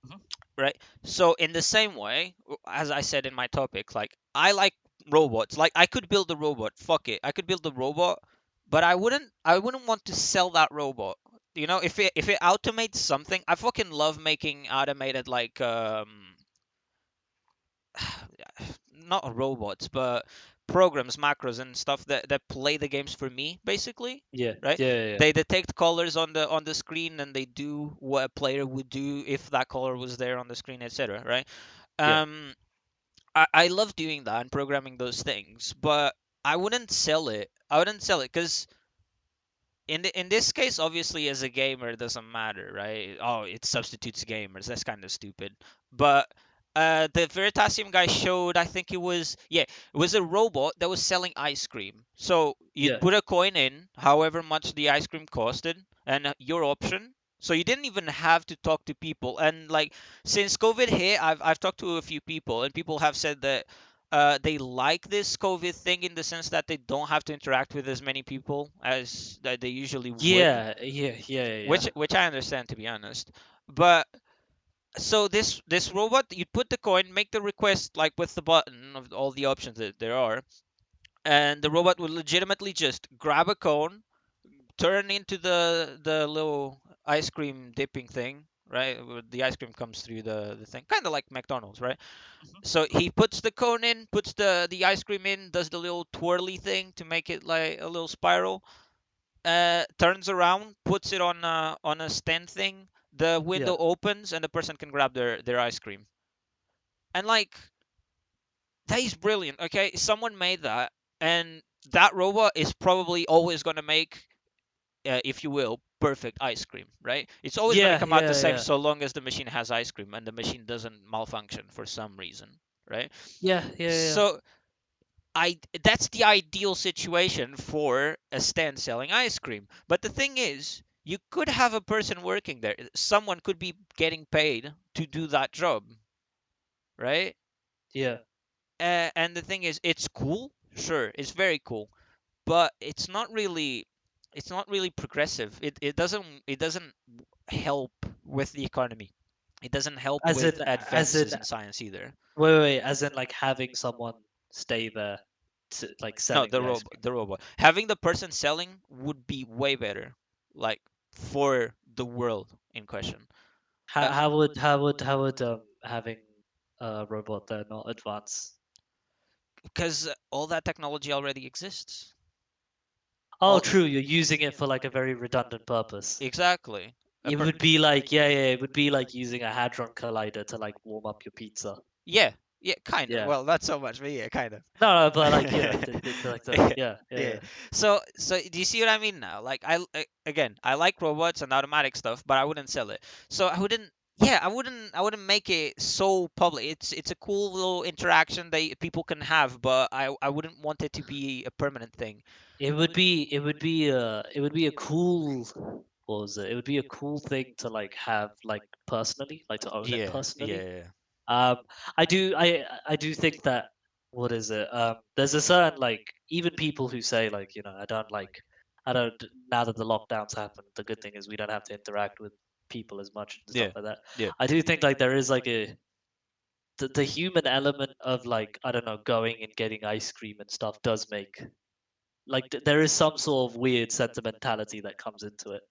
mhm, right? So in the same way, as I said in my topic, like I like robots. Like I could build a robot. Fuck it, I could build a robot, but I wouldn't want to sell that robot. You know, if it automates something, I fucking love making automated like not robots, but programs, macros, and stuff that play the games for me, basically. yeah, Right? yeah. They detect colors on the screen and they do what a player would do if that color was there on the screen, etc. Right? Yeah. Um, I love doing that and programming those things, but I wouldn't sell it. I wouldn't sell it because in this case, obviously, as a gamer, it doesn't matter, right? Oh, it substitutes gamers. That's kind of stupid. But the Veritasium guy showed, I think it was a robot that was selling ice cream. So you'd Yeah. put a coin in, however much the ice cream costed, and your option. So you didn't even have to talk to people. And like since COVID hit, I've talked to a few people, and people have said that they like this COVID thing in the sense that they don't have to interact with as many people as that they usually would, Yeah. which I understand to be honest. But so this robot, you put the coin, make the request like with the button of all the options that there are, and the robot will legitimately just grab a cone, turn into the little ice cream dipping thing, right? Where the ice cream comes through the thing, kind of like McDonald's, right? Mhm. So he puts the cone in, puts the ice cream in, does the little twirly thing to make it like a little spiral. Turns around, puts it on a stand thing. The Yeah. window opens and the person can grab their ice cream. And like that is brilliant. Okay, someone made that, and that robot is probably always gonna make, if you will, perfect ice cream, right? It's always gonna come out the same Yeah. so long as the machine has ice cream and the machine doesn't malfunction for some reason, right? Yeah. So I that's the ideal situation for a stand selling ice cream. But the thing is, you could have a person working there. Someone could be getting paid to do that job, right? Yeah. And the thing is, it's cool. Sure, it's very cool, but it's not really progressive. It doesn't help with the economy. It doesn't help with As in advances in science either. wait, as in like having someone stay there to, like No, selling the the ice robot, cream. the robot. Having the person selling would be way better, like for the world in question. How would having a robot there not advance? Because all that technology already exists. Oh, All true, you're using it for like a very redundant purpose. exactly. A It per- would be like it would be like using a hadron collider to like warm up your pizza. yeah, yeah, kind of. Yeah. Well, not so much, but yeah, kind of. No, but like Yeah. So do you see what I mean now? Like again, I like robots and automatic stuff, but I wouldn't sell it. So I wouldn't yeah, I wouldn't make it so public. It's a cool little interaction that people can have, but I wouldn't want it to be a permanent thing. It would be a cool, what was it? It would be a cool thing to like have like personally, like to own it Yeah, personally. yeah, Um, I do think that, what is it? There's a certain, like, even people who say, like, I don't, now that the lockdowns happened, the good thing is we don't have to interact with people as much and stuff yeah, like that. yeah, I do think like there is like the human element of, like, I don't know, going and getting ice cream and stuff does make, like, there is some sort of weird sentimentality that comes into it,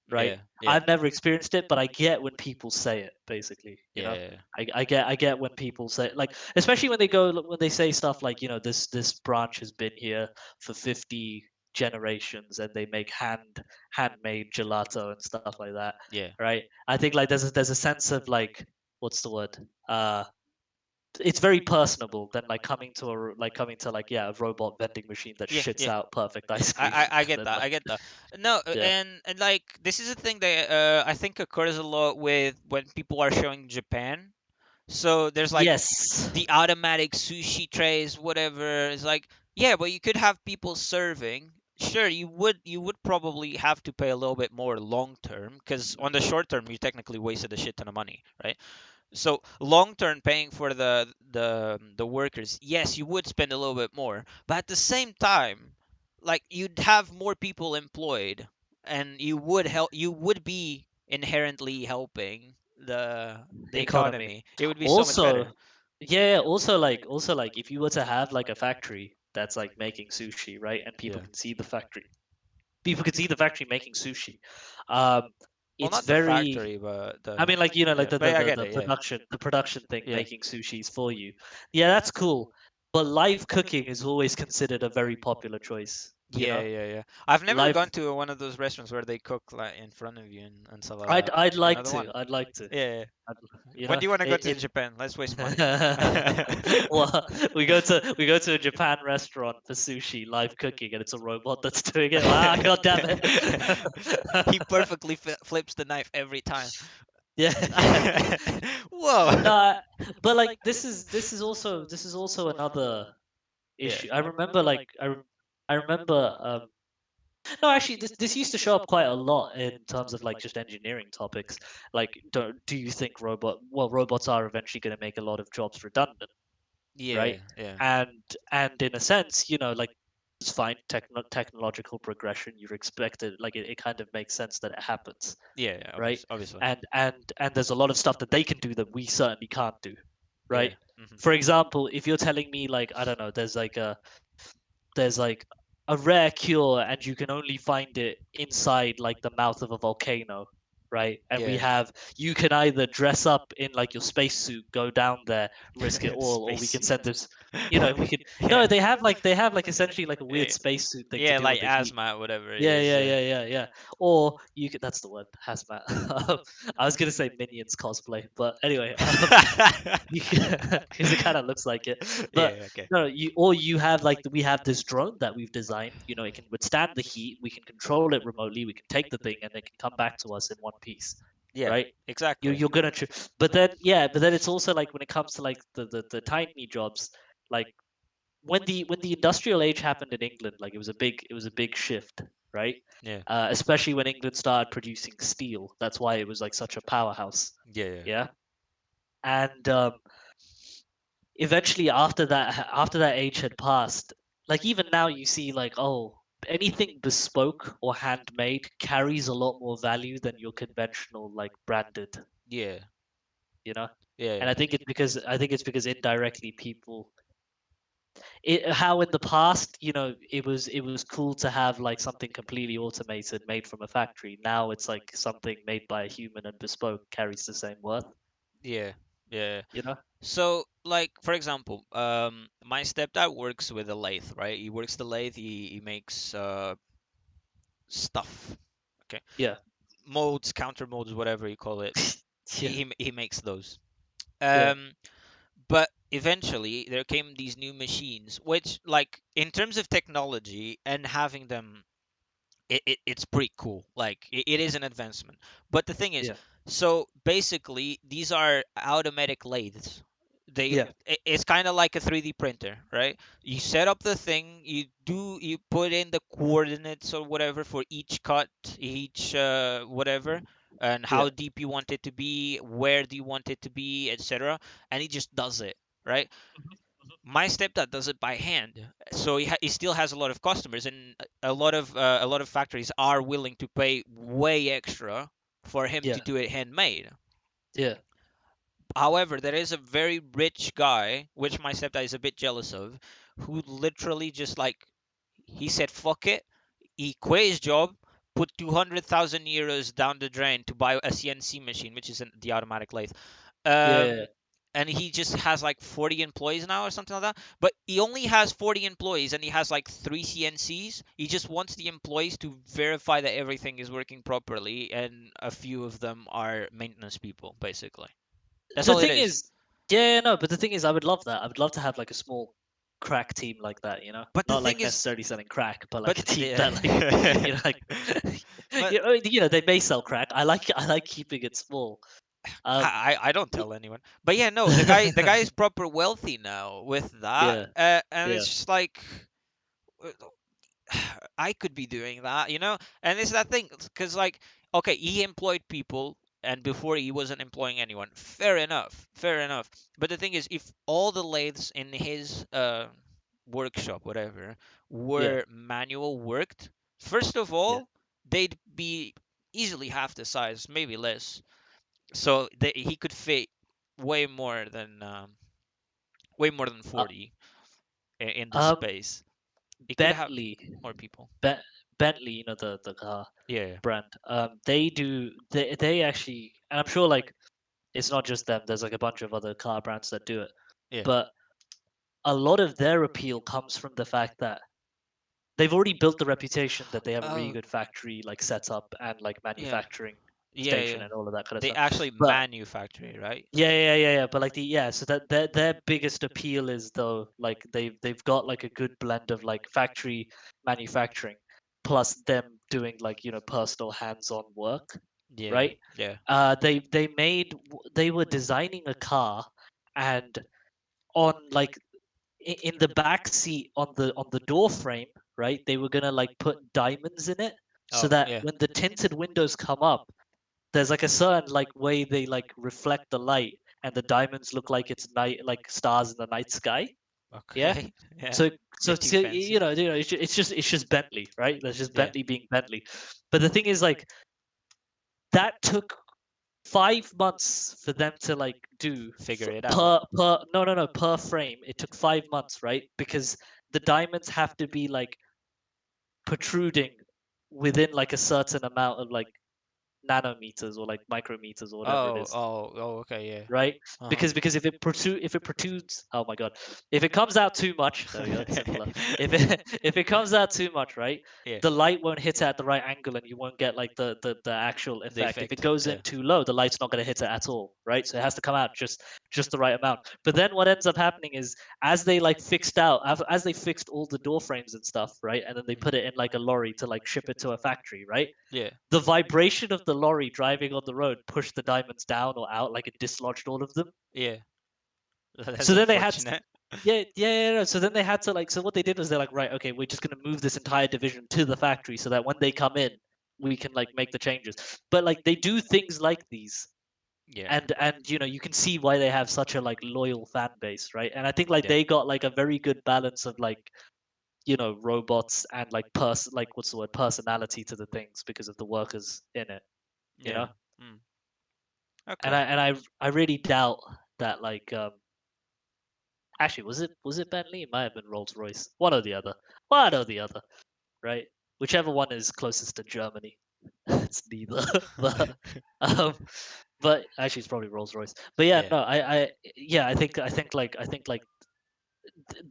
right? yeah, yeah, I've never experienced it, but I get when people say it, basically, you know? yeah, I get when people say, like, especially when they go, when they say stuff like, this branch has been here for 50 generations and they make handmade gelato and stuff like that, yeah. right? I think like there's a sense of, like, what's the word? It's very personable than like coming to, like, yeah, a robot vending machine that Yeah, shits yeah. out perfect ice cream. I And get then, that. I like, get that. No, yeah. and like this is a thing that I think occurs a lot with when people are showing Japan. So there's like Yes. the automatic sushi trays, whatever. It's like, yeah, but you could have people serving. Sure, you would probably have to pay a little bit more long term, because on the short term you technically wasted a shit ton of money, right? So long term paying for the workers, yes, you would spend a little bit more, but at the same time, like you'd have more people employed, and you would be inherently helping the Economy. economy. It would be so much Also, better. yeah, also like if you were to have like a factory that's like making sushi, right? And people Yeah. can see the factory. People can see the factory making sushi. Um, Well, it's not the very, factory, but I the mean, like, like yeah. the, But the I the get the it. Yeah. production thing Yeah. making sushis for you. Yeah, that's cool. But live cooking is always considered a very popular choice. You Yeah, know, yeah, yeah. I've never live. gone to one of those restaurants where they cook like in front of you and stuff like I'd that. I'd You like know the to. one? I'd like to. Yeah, yeah. I'd, When do you want to go to it. Japan? Let's waste money. Well, we go to a Japan restaurant for sushi, live cooking, and it's a robot that's doing it. Ah, god damn it. He perfectly flips the knife every time. Yeah. Whoa. No, but like this is also another Yeah. issue. I remember, like, I remember, no, actually, this used to show up quite a lot in terms of like just engineering topics. Like, do you think robots are eventually going to make a lot of jobs redundant, right? Yeah, yeah. And in a sense, like, it's fine, technological progression. You're expected, like, it kind of makes sense that it happens, Yeah, yeah, right? obviously. And there's a lot of stuff that they can do that we certainly can't do, Yeah. right? For example, if you're telling me, like, I don't know, there's like a rare cure and you can only find it inside like the mouth of a volcano, right? And we Yeah. have, you can either dress up in like your spacesuit, go down there, risk it all, or we can Spacesuit. send this, we could, no, Yeah. they have like essentially like a weird Eh, spacesuit thing to yeah, deal with like the heat. asthma, whatever it Yeah, is. yeah, Yeah. yeah, yeah, yeah. Or you could, that's the word, hazmat. I was gonna say Minions cosplay, but anyway, because it kind of looks like it. But Yeah. Okay. no, you have, like, we have this drone that we've designed. It can withstand the heat. We can control it remotely. We can take the thing and it can come back to us in one piece, Yeah. right? You Exactly. you're gonna, but then, yeah, but then it's also like when it comes to like the tiny jobs, like when the industrial age happened in England, like, it was a big shift, right? Yeah. Especially when England started producing steel. That's why it was like such a powerhouse. Yeah. Yeah. Yeah, and eventually after that age had passed, like, even now you see, like, oh, anything bespoke or handmade carries a lot more value than your conventional, like, branded, Yeah. you know Yeah. and Yeah. I think it's because indirectly people, how in the past, it was cool to have like something completely automated made from a factory. Now it's like something made by a human and bespoke carries the same worth, Yeah. Yeah. you know So, like, for example, my stepdad works with a lathe, right? He works the lathe. He makes stuff. Okay, yeah. molds, counter molds, whatever you call it. Yeah, He makes those. yeah, Um, but eventually there came these new machines, which, like, in terms of technology and having them, it's pretty cool. Like, it is an advancement. But the thing is, yeah, So basically, these are automatic lathes. Yeah. It's kind of like a 3D printer, right? You set up the thing, you put in the coordinates or whatever for each cut, each whatever, and Yeah. how deep you want it to be, where do you want it to be, etc. And it just does it, right? Mhm, mhm. My stepdad does it by hand, so he still has a lot of customers, and a lot of factories are willing to pay way extra for him to Yeah. do it handmade. Yeah. However, there is a very rich guy, which my stepdad is a bit jealous of, who literally just like he said fuck it, he quit his job, put 200,000 euros down the drain to buy a CNC machine, which is the automatic lathe. Yeah. And he just has like 40 employees now or something like that. But he only has 40 employees and he has like three CNCs. He just wants the employees to verify that everything is working properly, and a few of them are maintenance people, basically. That's The all it thing is. is, yeah, no, but the thing is, I would love that. I would love to have like a small crack team like that, you know? But the Not thing like is, necessarily selling crack, but but like a team that like, yeah. you know, like, But you know, they may sell crack. I like keeping it small. Um, I don't y- tell anyone. But yeah, no, the guy is proper wealthy now with that, yeah, and yeah, it's just like I could be doing that, you know? And it's that thing, because, like, okay, he employed people, and before he wasn't employing anyone. Fair enough, fair enough. But the thing is, if all the lathes in his workshop, whatever, yeah, were manual worked, first of yeah. all, they'd be easily half the size, maybe less. So he could fit way more than way more than Uh, 40 in the um, space. He could have Bentley, more people. Be Bentley, you know, the car Yeah, brand. They do they actually, and I'm sure like it's not just them. There's like a bunch of other car brands that do it, yeah. but a lot of their appeal comes from the fact that they've already built the reputation that they have a really Oh, good factory like setup and like yeah, manufacturing yeah, station yeah. and all of that kind of They stuff. actually But manufacture it, right? yeah. But like so that their biggest appeal is though like they've got like a good blend of like factory manufacturing plus them doing like you know personal hands-on work, Yeah, right? yeah. They were designing a car and on like in the back seat on the door frame, right? They were gonna like put diamonds in it so Oh, that yeah. when the tinted windows come up, there's like a certain like way they like reflect the light, and the diamonds look like it's night, like stars in the night sky. Yeah. Okay. Yeah. So Bit too you fancy. know it's just Bentley, right? That's just Yeah. Bentley being Bentley. But the thing is like that took 5 months for them to like do Figure it out. per no per frame. It took 5 months, right? Because the diamonds have to be like protruding within like a certain amount of like nanometers or like micrometers or whatever it Oh, is, oh, oh, okay, yeah. right? Uh-huh. Because if it protrudes, oh my god, if it comes out too much, there we go, similar. If it if it comes out too much, right, Yeah. the light won't hit it at the right angle, and you won't get like the actual The effect. If it effect. goes in Yeah. too low, the light's not going to hit it at all, right? So it has to come out just the right amount. But then what ends up happening is as they like fixed out as they fixed all the door frames and stuff, right, and then they Mhm. put it in like a lorry to like ship it to a factory, right? Yeah. The vibration of the lorry driving on the road pushed the diamonds down or out, like it dislodged all of them. Yeah. That's So then they had, unfortunate. no. So then they had to like, so what they did was they're like, right, okay, we're just gonna move this entire division to the factory so that when they come in, we can like make the changes. But like they do things like these, Yeah. and you know you can see why they have such a like loyal fan base, right? And I think like Yeah. they got like a very good balance of like you know robots and like like what's the word personality to the things because of the workers in it, you Yeah. know. Mm. And Okay. I really doubt that like actually was it Bentley? It might have been Rolls Royce. One or the other, right? Whichever one is closest to Germany. It's neither. but um but actually it's probably Rolls Royce. But yeah, Yeah. no, yeah, I think like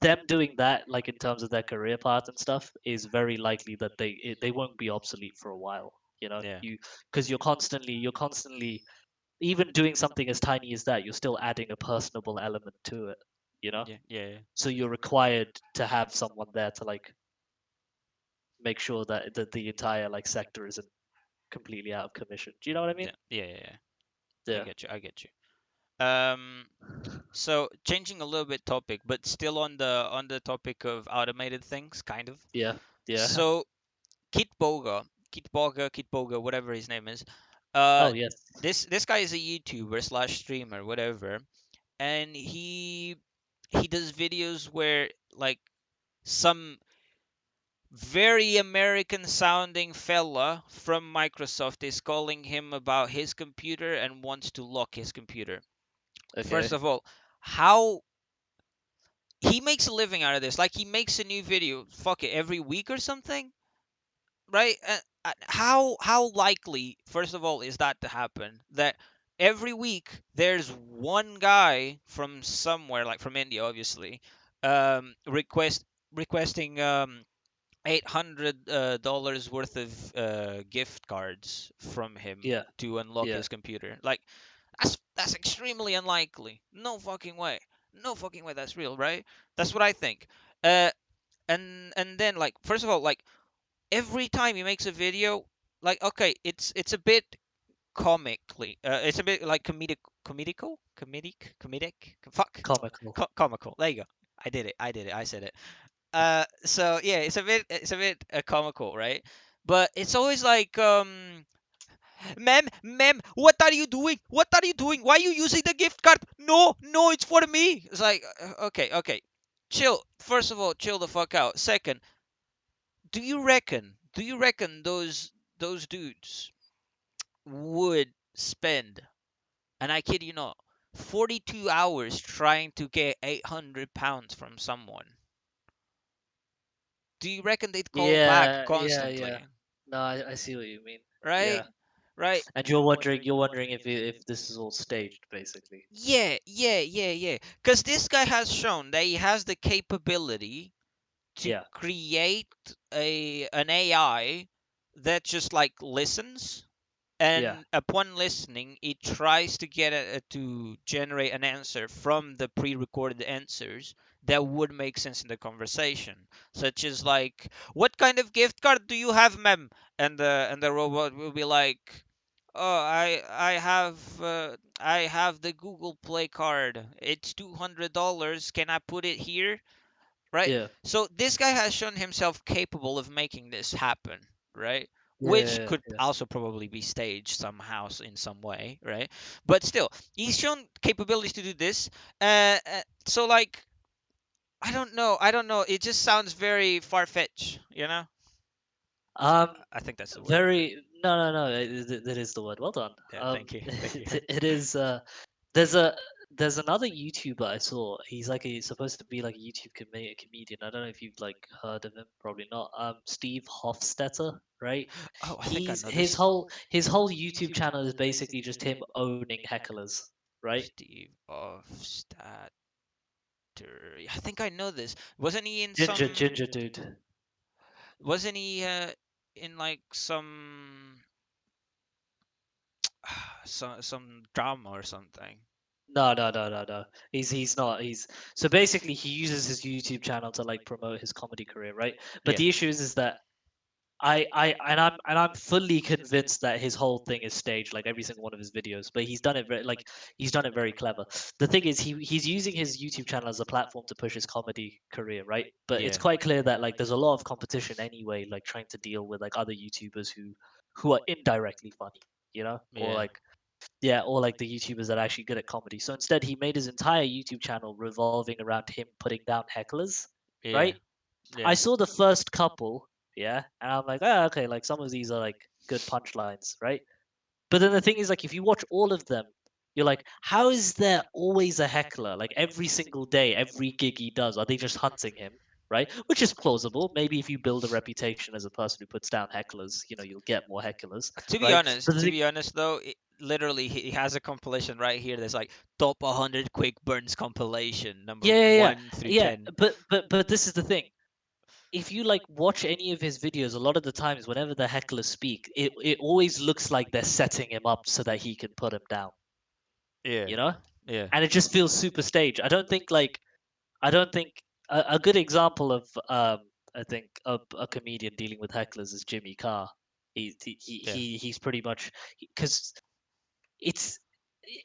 them doing that like in terms of their career path and stuff is very likely that they won't be obsolete for a while, you know. Yeah. You because you're constantly even doing something as tiny as that, you're still adding a personable element to it, you know? Yeah. Yeah. So you're required to have someone there to like make sure that the entire like sector isn't completely out of commission. Do you know what I mean? Yeah. Yeah. Yeah. Yeah. I Yeah. get you. I get you. Um, so changing a little bit topic, but still on the topic of automated things, kind of. Yeah. Yeah. So Kitboga, whatever his name is. Uh, Oh yes. this guy is a YouTuber slash streamer, whatever, and he does videos where like some very American sounding fella from Microsoft is calling him about his computer and wants to lock his computer. First Okay. of all, how he makes a living out of this? Like he makes a new video, fuck it, every week or something, right? How likely, first of all, is that to happen? That every week there's one guy from somewhere, like from India, obviously, requesting $800 worth of gift cards from him Yeah. to unlock Yeah. his computer. Like that's extremely unlikely. No fucking way. No fucking way that's real, right? That's what I think. Uh, and then like first of all, like every time he makes a video, like okay, it's a bit it's a bit like comedic, fuck, Comical. comical. There you go. I did it. I said it. So yeah, it's a bit comical, right? But it's always like ma'am, what are you doing? What are you doing? Why are you using the gift card? No, no, it's for me. It's like okay, chill. First of all, chill the fuck out. Second, do you reckon those dudes would spend, and I kid you not, 42 hours trying to get £800 from someone? Do you reckon they'd call back Yeah. Yeah. Yeah. constantly? No, I see what you mean. Right? Yeah. Right? And you're wondering if this is all staged, basically. Yeah. Because this guy has shown that he has the capability to Yeah. create an AI that just like listens, Yeah. and upon listening it tries to get to generate an answer from the pre-recorded answers that would make sense in the conversation, such as like, what kind of gift card do you have, ma'am? And the robot will be like, oh, I have the Google Play card, it's $200, can I put it here? Right? Yeah. So this guy has shown himself capable of making this happen, right? Yeah. Which Yeah. could Yeah. also probably be staged somehow, in some way, right? But still, he's shown capabilities to do this. So like, I don't know. It just sounds very far fetched, you know. Um. I think that's the word. Very. No. No. No. That is the word. Well done. Yeah, thank you, thank you. It is. There's a. There's another YouTuber I saw. He's supposed to be like a YouTube comedian. I don't know if you've like heard of him. Probably not. Steve Hofstetter, right? Oh, I think I He's know his this. whole YouTube channel is basically just him owning hecklers, right? Steve of Stater. I think I know this. Wasn't he in Ginger dude. Wasn't he in like some drama or something? No. He's not. He's so basically he uses his YouTube channel to like promote his comedy career, right? But Yeah, the issue is that I'm fully convinced that his whole thing is staged, like every single one of his videos. But he's done it very clever. The thing is, he's using his YouTube channel as a platform to push his comedy career, right? But it's yeah, quite clear that like there's a lot of competition anyway, like trying to deal with like other YouTubers who are indirectly funny, or yeah, or like the YouTubers that are actually good at comedy. So instead, he made his entire YouTube channel revolving around him putting down hecklers, yeah, right? I yeah. saw the first couple, yeah, and I'm like, oh, okay, like some of these are like good punchlines, right? But then the thing is, like, if you watch all of them, you're like, how is there always a heckler? Like every single day, every gig he does, are they just hunting him? Right? Which is plausible. Maybe if you build a reputation as a person who puts down hecklers, you'll get more hecklers, To be right? honest, But the thing, though, literally he has a compilation right here that's like top 100 quick burns compilation number yeah, yeah, yeah, 1 through yeah. 10. But this is the thing. If you like watch any of his videos, a lot of the times whenever the hecklers speak, it always looks like they're setting him up so that he can put him down, Yeah, you know? yeah, And it just feels super staged. I don't think a good example of I think a comedian dealing with hecklers is Jimmy Carr. yeah, He's pretty much because it's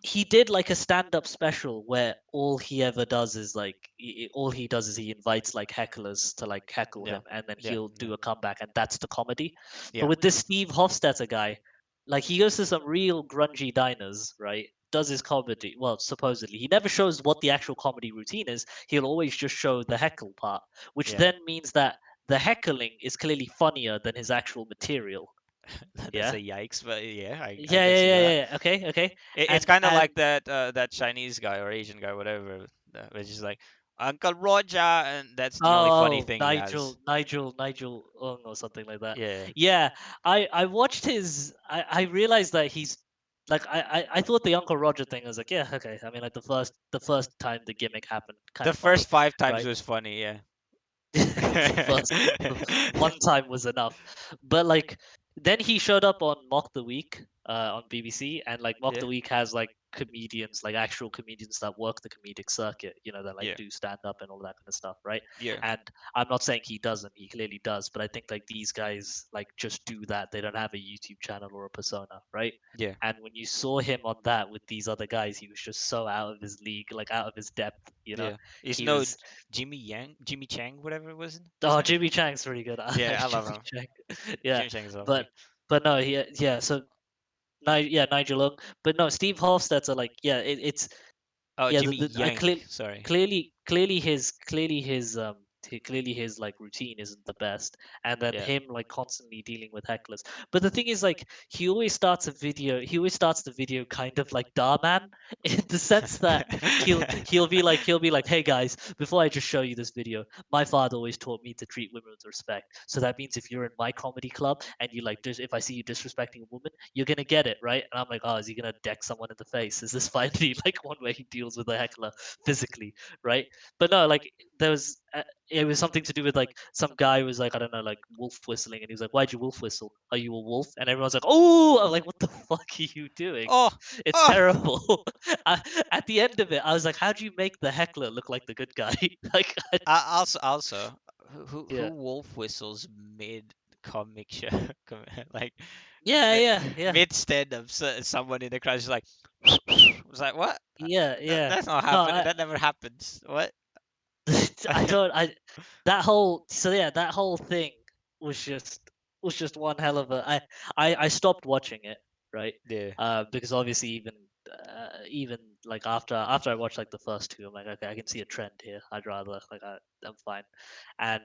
he did like a stand-up special where all he ever does is like all he does is he invites like hecklers to like heckle Yeah, him, and then yeah, he'll yeah, do a comeback, and that's the comedy. But yeah. with this Steve Hofstetter guy, like he goes to some real grungy diners, right? Does his comedy, well, supposedly he never shows what the actual comedy routine is. He'll always just show the heckle part, which Yeah. then means that the heckling is clearly funnier than his actual material. That's Yeah. a yikes, but yeah, I Yeah, can yeah, see yeah, that. yeah. Okay, okay. It's And kind of and like that Chinese guy or Asian guy, whatever, which is like Uncle Roger, and that's the only funny oh, thing he has. Nigel Ung or something like that. Yeah. Yeah, I watched his. I realized that he's like I thought the Uncle Roger thing was like, yeah, okay. I mean, like the first time the gimmick happened, kind The of funny, first 5 times right? was funny, yeah. The first one time was enough. But like then he showed up on Mock the Week on BBC, and like Mock Yeah, the Week has like comedians, like actual comedians that work the comedic circuit, that like yeah, do stand up and all that kind of stuff, right? yeah, And I'm not saying he doesn't, he clearly does, but I think like these guys like just do that. They don't have a YouTube channel or a persona, right? yeah, And when you saw him on that with these other guys, he was just so out of his league, like out of his depth, yeah. It's he no was. Jimmy Chang, whatever it was his Oh, name. Jimmy Chang's pretty good. I Yeah, like I love Jimmy him. Chang. Yeah, Jimmy Chang is but lovely. no, yeah. So Nigel Lowe, but no, Steve Hofstetter. Like, yeah, it's Oh, yeah. Jimmy I Yang. Sorry. clearly his like routine isn't the best, and then Yeah. him like constantly dealing with hecklers. But the thing is, like, he always starts the video kind of like Darman in the sense that he'll be like, hey guys, before I just show you this video, my father always taught me to treat women with respect. So that means if you're in my comedy club and you like, if I see you disrespecting a woman, you're gonna get it, right? And I'm like, oh, is he gonna deck someone in the face? Is this finally like one way he deals with a heckler physically, right? But no, like there was, it was something to do with like some guy was like, I don't know, like wolf whistling, and he was like, why'd you wolf whistle? Are you a wolf? And everyone's like, oh, I'm like, what the fuck are you doing? Oh, It's oh. terrible. I, at the end of it, I was like, how do you make the heckler look like the good guy? Like, Also, who yeah, wolf whistles mid comic show, like yeah, yeah, yeah, mid stand up? Someone in the crowd is like, was like, what? yeah, yeah. That's not No, happening. That never happens. What? I don't. That whole that whole thing was just one hell of a. I stopped watching it, right? Yeah, Because obviously even like after I watched like the first two, I'm like, okay, I can see a trend here. I'd rather I'm fine, and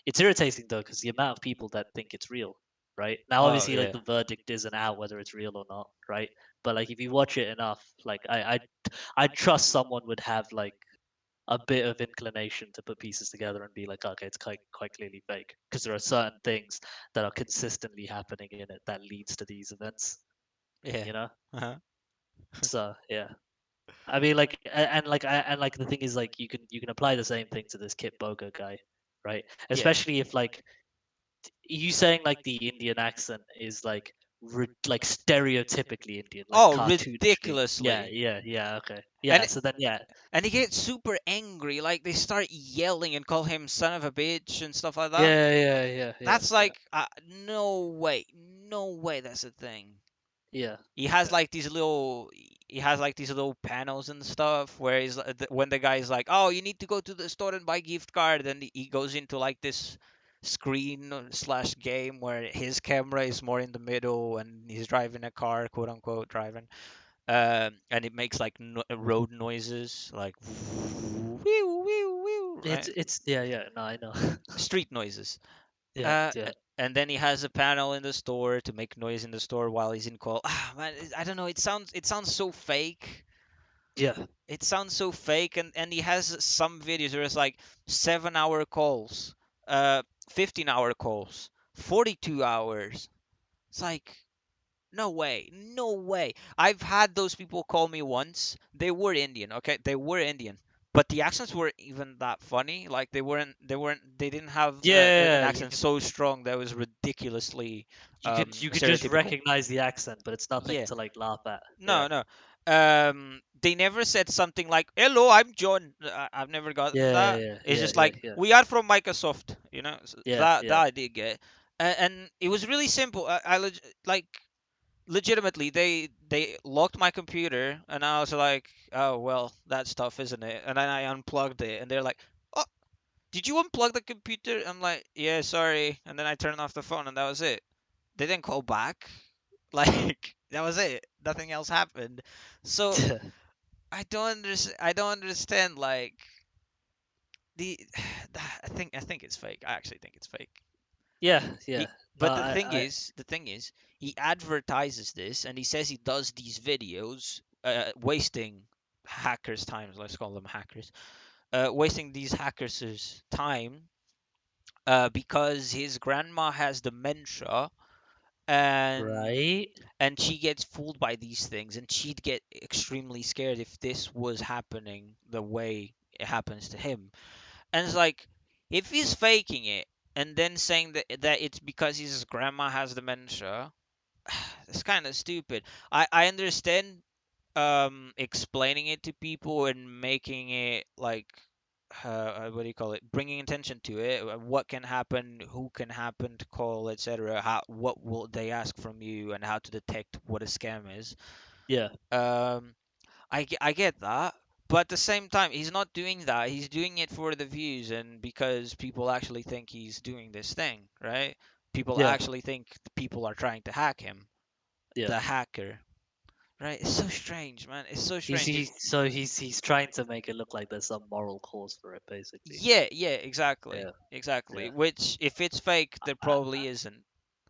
it's irritating though because the amount of people that think it's real. Right now, oh obviously, like yeah, the verdict isn't out whether it's real or not, right? But like, if you watch it enough, like I trust someone would have like a bit of inclination to put pieces together and be like, okay, it's quite clearly fake because there are certain things that are consistently happening in it that leads to these events, yeah. you know. Uh-huh. So yeah, I mean, like, and like the thing is, like, you can apply the same thing to this Kitboga guy, right? Yeah. Especially if like you saying like the Indian accent is like like stereotypically Indian, like Oh, cartoonishly. Yeah, ridiculously. yeah, yeah. Okay, And yeah. So then, yeah, and they get super angry, like they start yelling and call him son of a bitch and stuff like that. yeah, yeah, yeah, yeah, That's yeah, like, no way, no way, that's a thing. yeah, He has yeah. like these little panels and stuff where he's when the guy's like, oh, you need to go to the store and buy gift card, and he goes into like this screen slash game where his camera is more in the middle and he's driving a car, quote unquote driving, and it makes like road noises like whew, whew, whew, right? It's yeah, yeah. No, I know. Street noises. Yeah, uh, yeah, and then he has a panel in the store to make noise in the store while he's in call. Ah, man, I don't know. It sounds so fake. yeah, It sounds so fake, and he has some videos where it's like 7 hour calls, 15 hour calls, 42 hours. It's like, no way, no way. I've had those people call me once. They were Indian, okay? They were Indian, but the accents weren't even that funny. Like they didn't have an yeah. accent so strong that was ridiculously You could just stereotypical. recognize the accent, but it's nothing Yeah, to like laugh at. Yeah, no, no. They never said something like, "Hello, I'm John." I've never gotten yeah, that. yeah, It's yeah, just yeah, like, yeah, "We are from Microsoft," yeah, that yeah, I did get, and it was really simple. I like legitimately, they locked my computer, and I was like, oh well, that stuff, isn't it? And then I unplugged it, and they're like, oh, did you unplug the computer? I'm like, yeah, sorry. And then I turned off the phone, and that was it. They didn't call back. Like that was it. Nothing else happened. So I don't understand. Like the I think it's fake. I actually think it's fake. Yeah, yeah. He, No, but the thing is, he advertises this and he says he does these videos, wasting hackers' time. Let's call them hackers. Wasting these hackers' time, because his grandma has dementia, and right? she gets fooled by these things, and she'd get extremely scared if this was happening the way it happens to him. And it's like, if he's faking it and then saying that it's because his grandma has dementia, it's kind of stupid. I understand explaining it to people and making it like, what do you call it, bringing attention to it, what can happen, who can happen to call, etc., how, what will they ask from you, and how to detect what a scam is. Yeah, um I get that, but at the same time, he's not doing that. He's doing it for the views and because people actually think he's doing this thing, right? People yeah, actually think people are trying to hack him, yeah. the hacker, right? It's so strange, man. It's so He's strange. he's so he's trying to make it look like there's some moral cause for it, basically. Yeah, yeah, exactly, Yeah, exactly. yeah. Which, if it's fake, there I, probably isn't.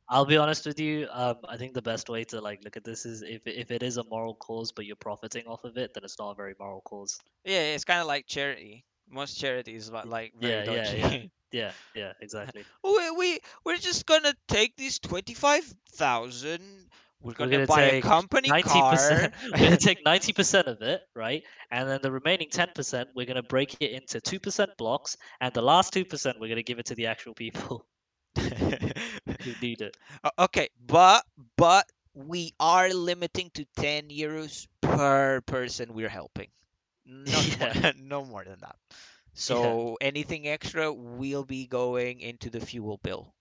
I'll be honest with you. I think the best way to like look at this is if it is a moral cause, but you're profiting off of it, then it's not a very moral cause. Yeah, it's kind of like charity. Most charities are like very Yeah, yeah, yeah, dodgy. yeah, yeah. Exactly. We're just gonna take these 25,000. We're We're gonna gonna buy a take company 90%. car. We're gonna take 90% of it, right? And then the remaining 10%, we're gonna break it into 2% blocks, and the last 2%, we're gonna give it to the actual people who need it. Okay, but we are limiting to 10 euros per person we're helping. Not more, Yeah, no more than that. yeah, So anything extra will be going into the fuel bill.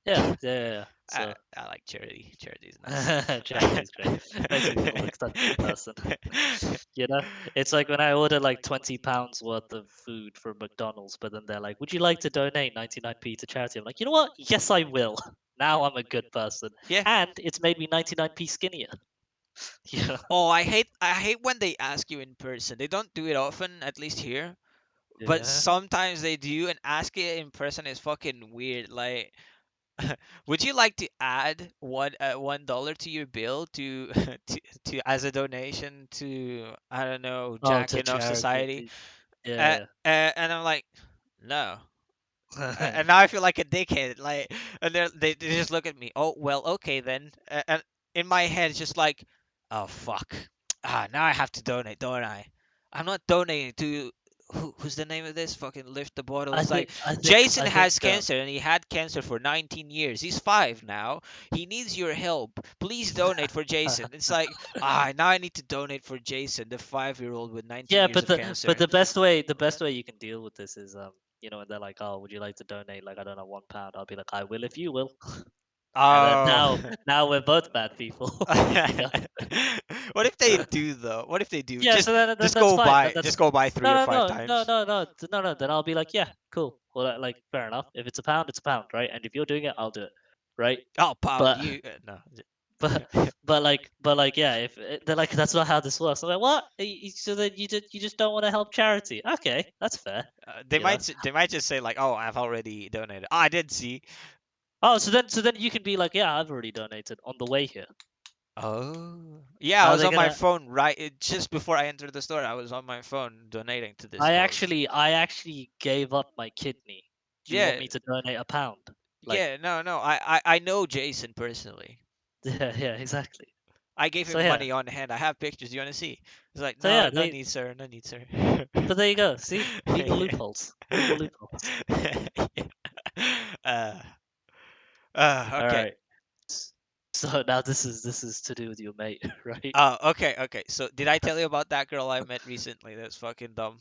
yeah, yeah, yeah. Yeah. So I like charity. Charity is nice. charity is great. Makes me feel like such a good person. You know, it's like when I order like £20 worth of food from McDonald's, but then they're like, "Would you like to donate 99p to charity?" I'm like, you know what? Yes, I will. Now I'm a good person, Yeah. and it's made me 99p skinnier. Yeah, Oh, I hate when they ask you in person. They don't do it often, at least here. But yeah. sometimes they do, and ask it in person is fucking weird. Like, would you like to add $1 to your bill to, to as a donation to, I don't know, Oh, Jack to Enough charity. Society? Yeah. And I'm like, no. And now I feel like a dickhead. Like, and they just look at me. Oh well, okay then. And in my head, it's just like, oh fuck. Ah, now I have to donate, don't I? I'm not donating to. Who's the name of this? Fucking lift the bottle. I It's like think I think Jason I think has cancer and he had cancer for 19 years. He's 5 now. He needs your help. Please donate for Jason. It's like, ah, now I need to donate for Jason, the 5-year-old with 19 yeah, years of but cancer. the best way you can deal with this is you know, when they're like, "Oh, would you like to donate like I don't know £1?" I'll be like, "I will if you will." And then Oh. now we're both bad people. You know? What if they do though? What if they do? Yeah, Just so then that's fine. Then just that's go by three or no, five no, no, no, times. no, no, no, no. Then I'll be like, yeah, cool. Well, like, fair enough. If it's a pound, it's a pound, right? And if you're doing it, I'll do it, right? I'll pound But you. No. but but like, yeah. If they're like, that's not how this works. I'm like, what? So then you just don't want to help charity? Okay, that's fair. You know? They might just say like, "Oh, I've already donated." Oh, I did see. Oh, so then you can be like, yeah, I've already donated on the way here. Oh. Yeah, I How are was they on my gonna? phone just before I entered the store. I was on my phone donating to this I cause. actually I actually gave up my kidney. Do you want Yeah. me to donate a pound? Like, Yeah, no, no. I know Jason personally. yeah, yeah, exactly. I gave So him yeah, money on hand. I have pictures. Do you want to see? He's like, so no, yeah, no they. need, sir. No need, sir. But there you go. See, legal Yeah. loopholes. Legal loopholes. uh, All okay. right. So now this is to do with your mate, right? Okay, okay. So did I tell you about that girl I met recently? That's fucking dumb.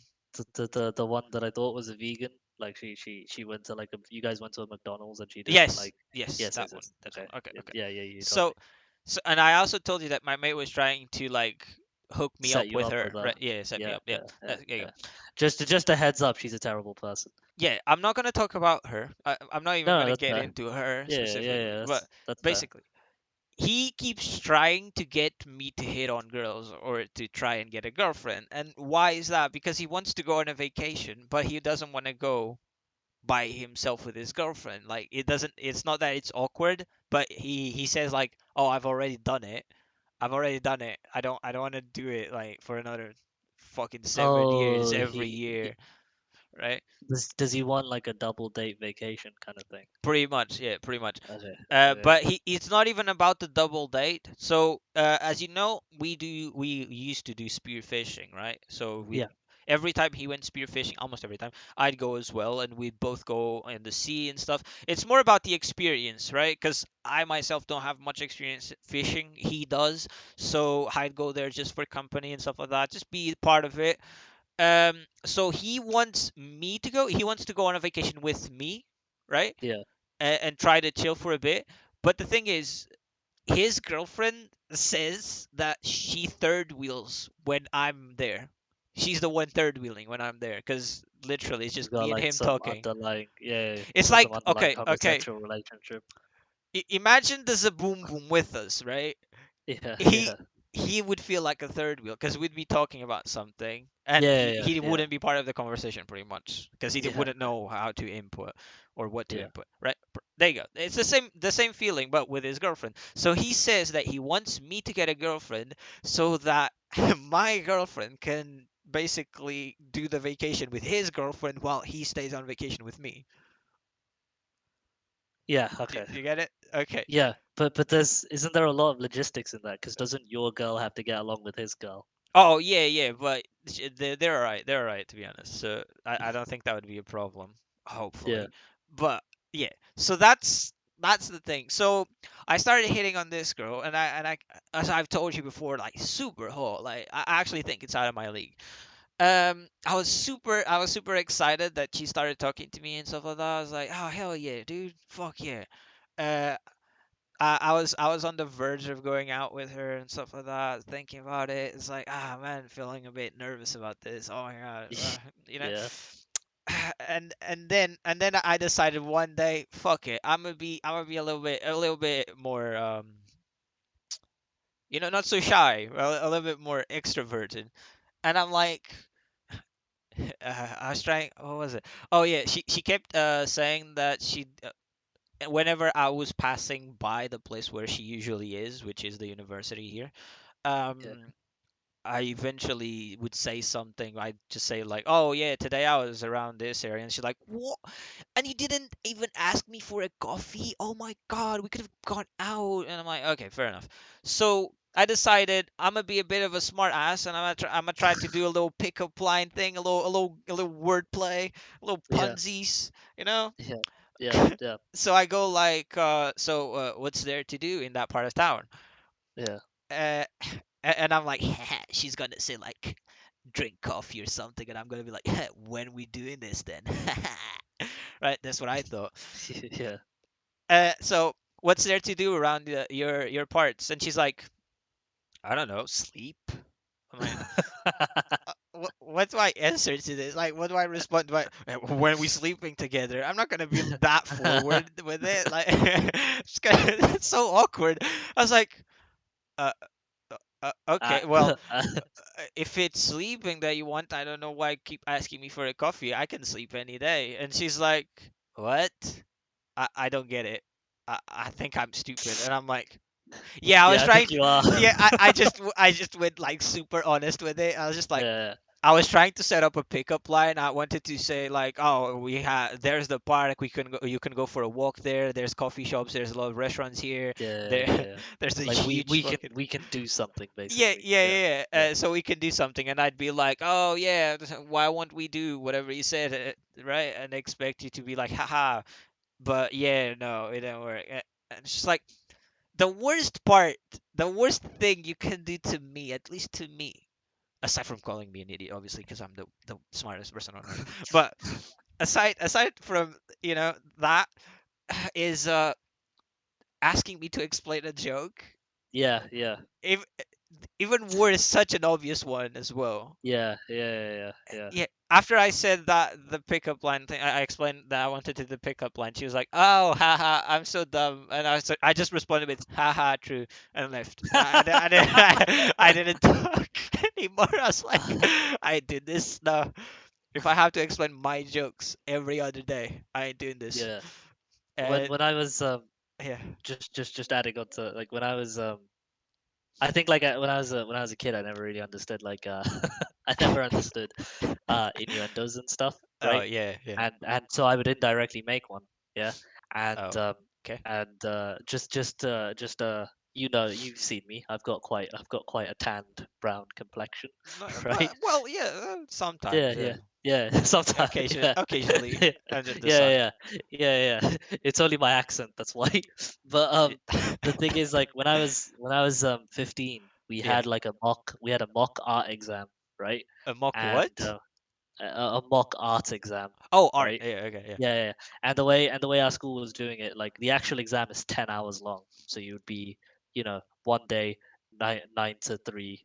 The one that I thought was a vegan. Like she went to like you guys went to a McDonald's and she didn't Yes, like. yes, Yes, that yes, one. yes. That Okay. one. Okay, okay. Yeah, yeah. You told So me. So, and I also told you that my mate was trying to like hook me Set up you with up with her, her. right? Yeah, set me Yeah, up. Yeah, yeah, yeah, there you go. yeah. Just a heads up, she's a terrible person. Yeah, I'm not gonna talk about her. I'm not even No, no, gonna that's get fair. into her Yeah, yeah, yeah, specifically, yeah. but That's fair. basically, he keeps trying to get me to hit on girls or to try and get a girlfriend. And why is that? Because he wants to go on a vacation, but he doesn't want to go by himself with his girlfriend. Like it doesn't. It's not that it's awkward, but he says like, "Oh, I've already done it. I've already done it. I don't want to do it like for another fucking 7 years Oh, every year, right?" does he want like a double date vacation kind of thing? Pretty much, yeah, pretty much. Okay, okay. But it's not even about the double date. So as you know, we used to do spear fishing, right? So we Yeah, every time he went spear fishing, almost every time I'd go as well, and we'd both go in the sea and stuff. It's more about the experience, right? Because I myself don't have much experience fishing. He does, so I'd go there just for company and stuff like that, just be part of it. So he wants me to go. He wants to go on a vacation with me, right? yeah. And try to chill for a bit. But the thing is, his girlfriend says that she third wheels when I'm there. She's the one third wheeling when I'm there, because literally it's He's just got me and like him some talking. underlying, yeah, It's got some like, underlying okay, okay. consensual relationship. Imagine there's a boom boom with us, right? Yeah, he yeah, he would feel like a third wheel because we'd be talking about something and yeah, he yeah, he yeah, wouldn't be part of the conversation pretty much because yeah, wouldn't know how to input or what to yeah, input, right? There you go. It's the same feeling but with his girlfriend. So he says that he wants me to get a girlfriend so that my girlfriend can basically do the vacation with his girlfriend while he stays on vacation with me. yeah. Do Okay, you get it? Okay. yeah. But there's isn't there a lot of logistics in that? Because doesn't your girl have to get along with his girl? Oh yeah, yeah, but they're alright. They're alright to be honest. So I don't think that would be a problem. Yeah, Hopefully, but yeah. So that's the thing. So I started hitting on this girl, and I as I've told you before, like super hot. Like I actually think it's out of my league. I was super excited that she started talking to me and stuff like that. I was like, oh hell yeah, dude, fuck yeah. Uh, I was on the verge of going out with her and stuff like that, thinking about it. It's like, man, feeling a bit nervous about this. Oh my god, you know. yeah, And then I decided one day, fuck it, I'm gonna be a little bit more not so shy, a little bit more extroverted. And I'm like, I was trying. What was it? Oh yeah, she kept saying that whenever I was passing by the place where she usually is, which is the university here, yeah, um, I eventually would say something. I'd just say like, "Oh yeah, today I was around this area," and she's like, "What? And you didn't even ask me for a coffee? Oh my God, we could have gone out." And I'm like, "Okay, fair enough." So I decided I'm gonna be a bit of a smart ass, and I'm gonna try to do a little pickup line thing, a little wordplay, a little yeah, punsies, you know. yeah, yeah, yeah, So I go like, what's there to do in that part of town? yeah, Uh, and I'm like, she's gonna say like, drink coffee or something, and I'm gonna be like, when we doing this then? Right? That's what I thought. yeah. So what's there to do around your parts? And she's like, I don't know, sleep. I'm like, what's my answer to this? Like, what do I respond? When we sleeping together? I'm not gonna be that forward with it. Like, it's so awkward. I was like, uh, Uh, okay, well, if it's sleeping that you want, I don't know why you keep asking me for a coffee. I can sleep any day. And she's like, what? I don't get it. I think I'm stupid. And I'm like, yeah, I was yeah, I trying think to, you are. yeah, I just went like super honest with it. I was just like, Yeah, I was trying to set up a pickup line. I wanted to say like, oh, there's the park. You can go for a walk there. There's coffee shops. There's a lot of restaurants here. yeah, There, yeah. there's a Like we huge we can fucking we can do something yeah, basically. yeah, Yeah, yeah. yeah, So we can do something, and I'd be like, "Oh yeah, why won't we do whatever you said, right?" And expect you to be like, "Haha," but yeah, no, it didn't work. And it's just like the worst part, the worst thing you can do to me, at least to me, aside from calling me an idiot, obviously, because I'm the smartest person on earth. But aside from that, is asking me to explain a joke. Yeah, yeah, If, even worse, such an obvious one as well. yeah, yeah, yeah, yeah, yeah. Yeah, after I said that the pickup line thing, I explained that I wanted to do the pickup line. She was like, "Oh, haha, I'm so dumb," and I just responded with "haha, true," and left. I didn't, I didn't talk anymore. I was like, I do this now. If I have to explain my jokes every other day, I ain't doing this. Yeah. When And when I was yeah, just adding on to like when I was I think like when I was a kid I never really understood like I never understood innuendos and stuff, oh right? yeah, yeah. And so I would indirectly make one, yeah. And Oh, okay. just you've seen me. I've got quite a tanned brown complexion, No, right? well, yeah, Yeah, sometimes, yeah. yeah, yeah. Sometimes, yeah, Occasionally, yeah, under the yeah, sun. yeah, yeah, yeah. It's only my accent that's white. But the thing is, like when I was 15, Yeah. we had a mock art exam, right? A mock And what? a mock art exam, Oh, art. right? Yeah, okay, yeah. Yeah, yeah. And the way our school was doing it, like the actual exam is 10 hours long. So you would be, one day nine to three,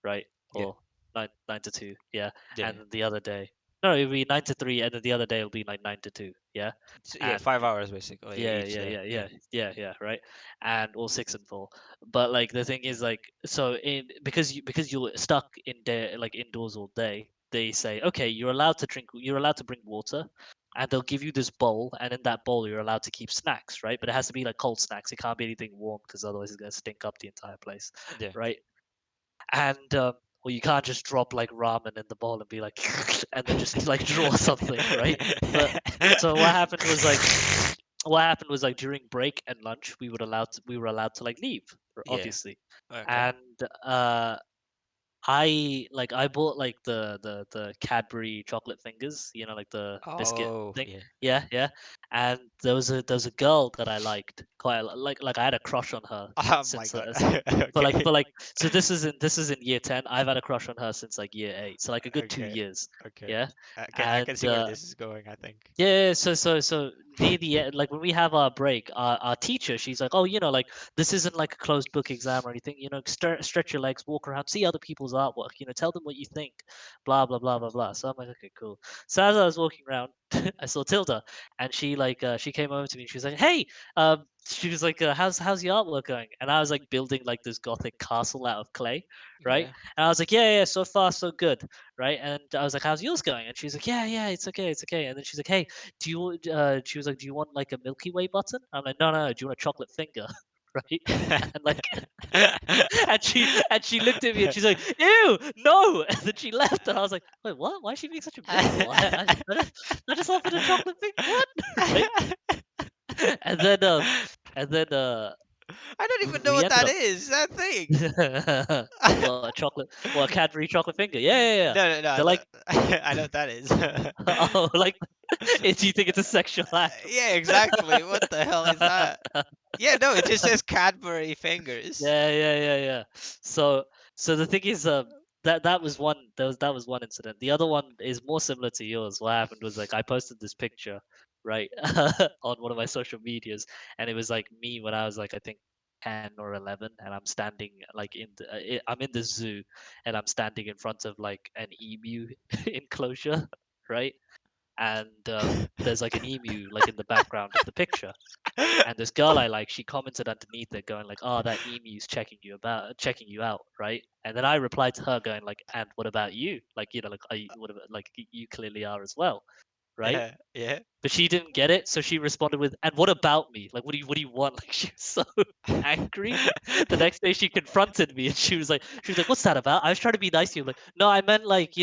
right? Yeah, Or nine to two, yeah. yeah. And then the other day, no, it would be nine to three, and then the other day it'll be like nine to two, yeah. Yeah, And 5 hours basically yeah, each yeah, day. yeah, Yeah. yeah, yeah, yeah, right. And or six and four. But like the thing is like so in because you're stuck in there like indoors all day, they say, okay, you're allowed to bring water, and they'll give you this bowl, and in that bowl you're allowed to keep snacks, right? But it has to be like cold snacks. It can't be anything warm because otherwise it's gonna stink up the entire place, Yeah. right? And well, you can't just drop like ramen in the bowl and be like and then just like draw something, right? But so what happened was like during break and lunch we were allowed to like leave, Yeah. obviously. Okay. And I bought like the Cadbury chocolate fingers, like the biscuit Oh, thing. yeah. Yeah, yeah. And there was a girl that I liked quite a lot. Like I had a crush on her Oh my since God. for Okay. like so this is in year 10. I've had a crush on her since like year 8. So like a good 2 Okay. years. Okay. Yeah. I can And see where this is going, I think. yeah, so near the end, like when we have our break, our teacher, she's like, oh, like this isn't like a closed book exam or anything. Stretch your legs, walk around, see other people's artwork. Tell them what you think, blah blah blah blah blah. So I'm like, okay, cool. So as I was walking around, I saw Tilda, and she came over to me. And she was like, hey, she was like, how's your artwork going? And I was like building like this gothic castle out of clay, right? Yeah. And I was like, yeah, yeah, so far so good, right? And I was like, how's yours going? And she's like, yeah, yeah, it's okay, it's okay. And then she's like, hey, she was like, do you want like a Milky Way button? I'm like, no, no, no, do you want a chocolate finger? Right? And like, and she looked at me and she's like, ew, no. And then she left, and I was like, wait, what? Why is she being such a big deal? I just offered a chocolate finger. What? Right? And then and then I don't even know we what ended that up is. That thing. well, a Cadbury chocolate finger. Yeah, yeah, yeah. No, no, no. They're like, I know what that is. oh, like, do you think it's a sexual act? Yeah, exactly. What the hell is that? Yeah, no, it just says Cadbury fingers. Yeah, yeah, yeah, yeah. So, so the thing is, that was one incident. The other one is more similar to yours. What happened was like I posted this picture, right, on one of my social medias, and it was like me when I was like I think 10 or 11, and I'm standing like I'm in the zoo, and I'm standing in front of like an emu enclosure, right, and there's like an emu like in the background of the picture, and this girl I like, she commented underneath it, going like, "Oh, that emu's checking you out, right?" And then I replied to her, going like, "And what about you? Like, like, what about, like, you clearly are as well, right?" Yeah, yeah. But she didn't get it, so she responded with, "And what about me? Like, what do you want?" Like, she was so angry. The next day, she confronted me, and she was like, "What's that about?" I was trying to be nice to you, like, "No, I meant like,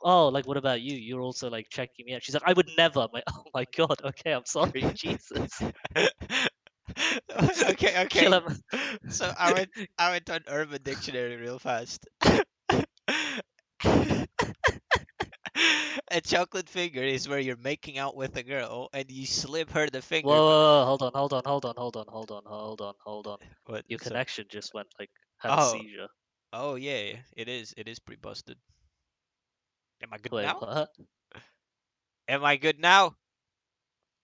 oh, like, what about you? You're also like checking me out." She's like, "I would never." I'm like, "Oh my god, okay, I'm sorry, Jesus." Okay, Kill okay. him. So I went on Urban Dictionary real fast. A chocolate finger is where you're making out with a girl and you slip her the Whoa, finger, whoa, but whoa, hold on. what? Your So, connection just went like had a oh, seizure. oh yeah, yeah, it is. It is pretty busted. Am I good Wait, now? what? Am I good now?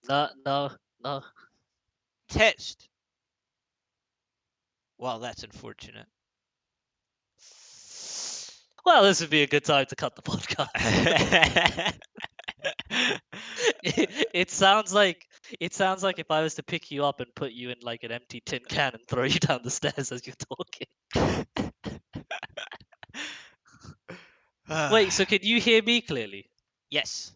No, no, no. Test. Well, that's unfortunate. Well, this would be a good time to cut the podcast. It sounds like if I was to pick you up and put you in like an empty tin can and throw you down the stairs as you're talking. Wait, so can you hear me clearly? Yes.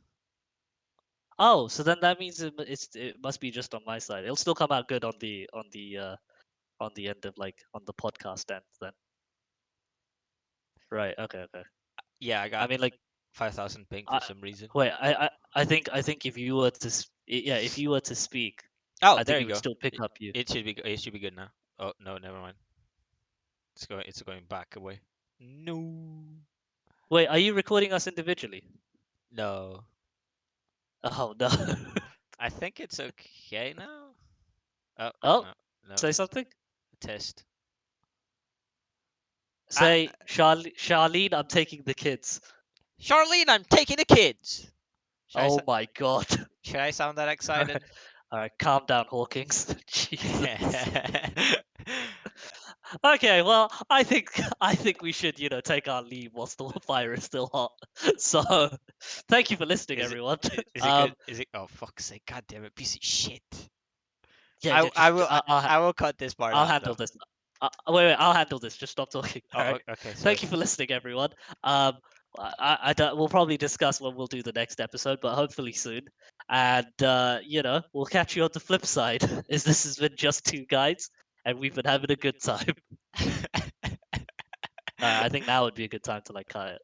Oh, so then that means it must be just on my side. It'll still come out good on the end of like on the podcast end then. Right. Okay. Okay. Yeah, I I got mean, like, 5,000 ping for I some reason. wait. I think if you were to yeah, if you were to speak, Oh, I there think you it would go. still pick up you. It should be it should be good now. Oh no, never mind. It's going back away. No. Wait, are you recording us individually? No. Oh no. I think it's okay now. Oh Oh, no, no. say something. Test. Say, Charlene, I'm taking the kids. Charlene, I'm taking the kids. Should I, Oh my god. should I sound that excited? Alright, calm down, Hawkins. Jesus. Okay, well, I think we should, take our leave whilst the fire is still hot. So, thank you for listening, Is it everyone. is it good? Is it? Oh fuck's sake! God damn it, piece of shit! Yeah, I will I will cut this part I'll out handle though. this. Wait, I'll handle this. Just stop talking. All Oh, right. okay, sorry. Thank you for listening, everyone. I don't, we'll probably discuss when we'll do the next episode, but hopefully soon. And we'll catch you on the flip side. Is this has been just two guys, and we've been having a good time. I think now would be a good time to like cut it.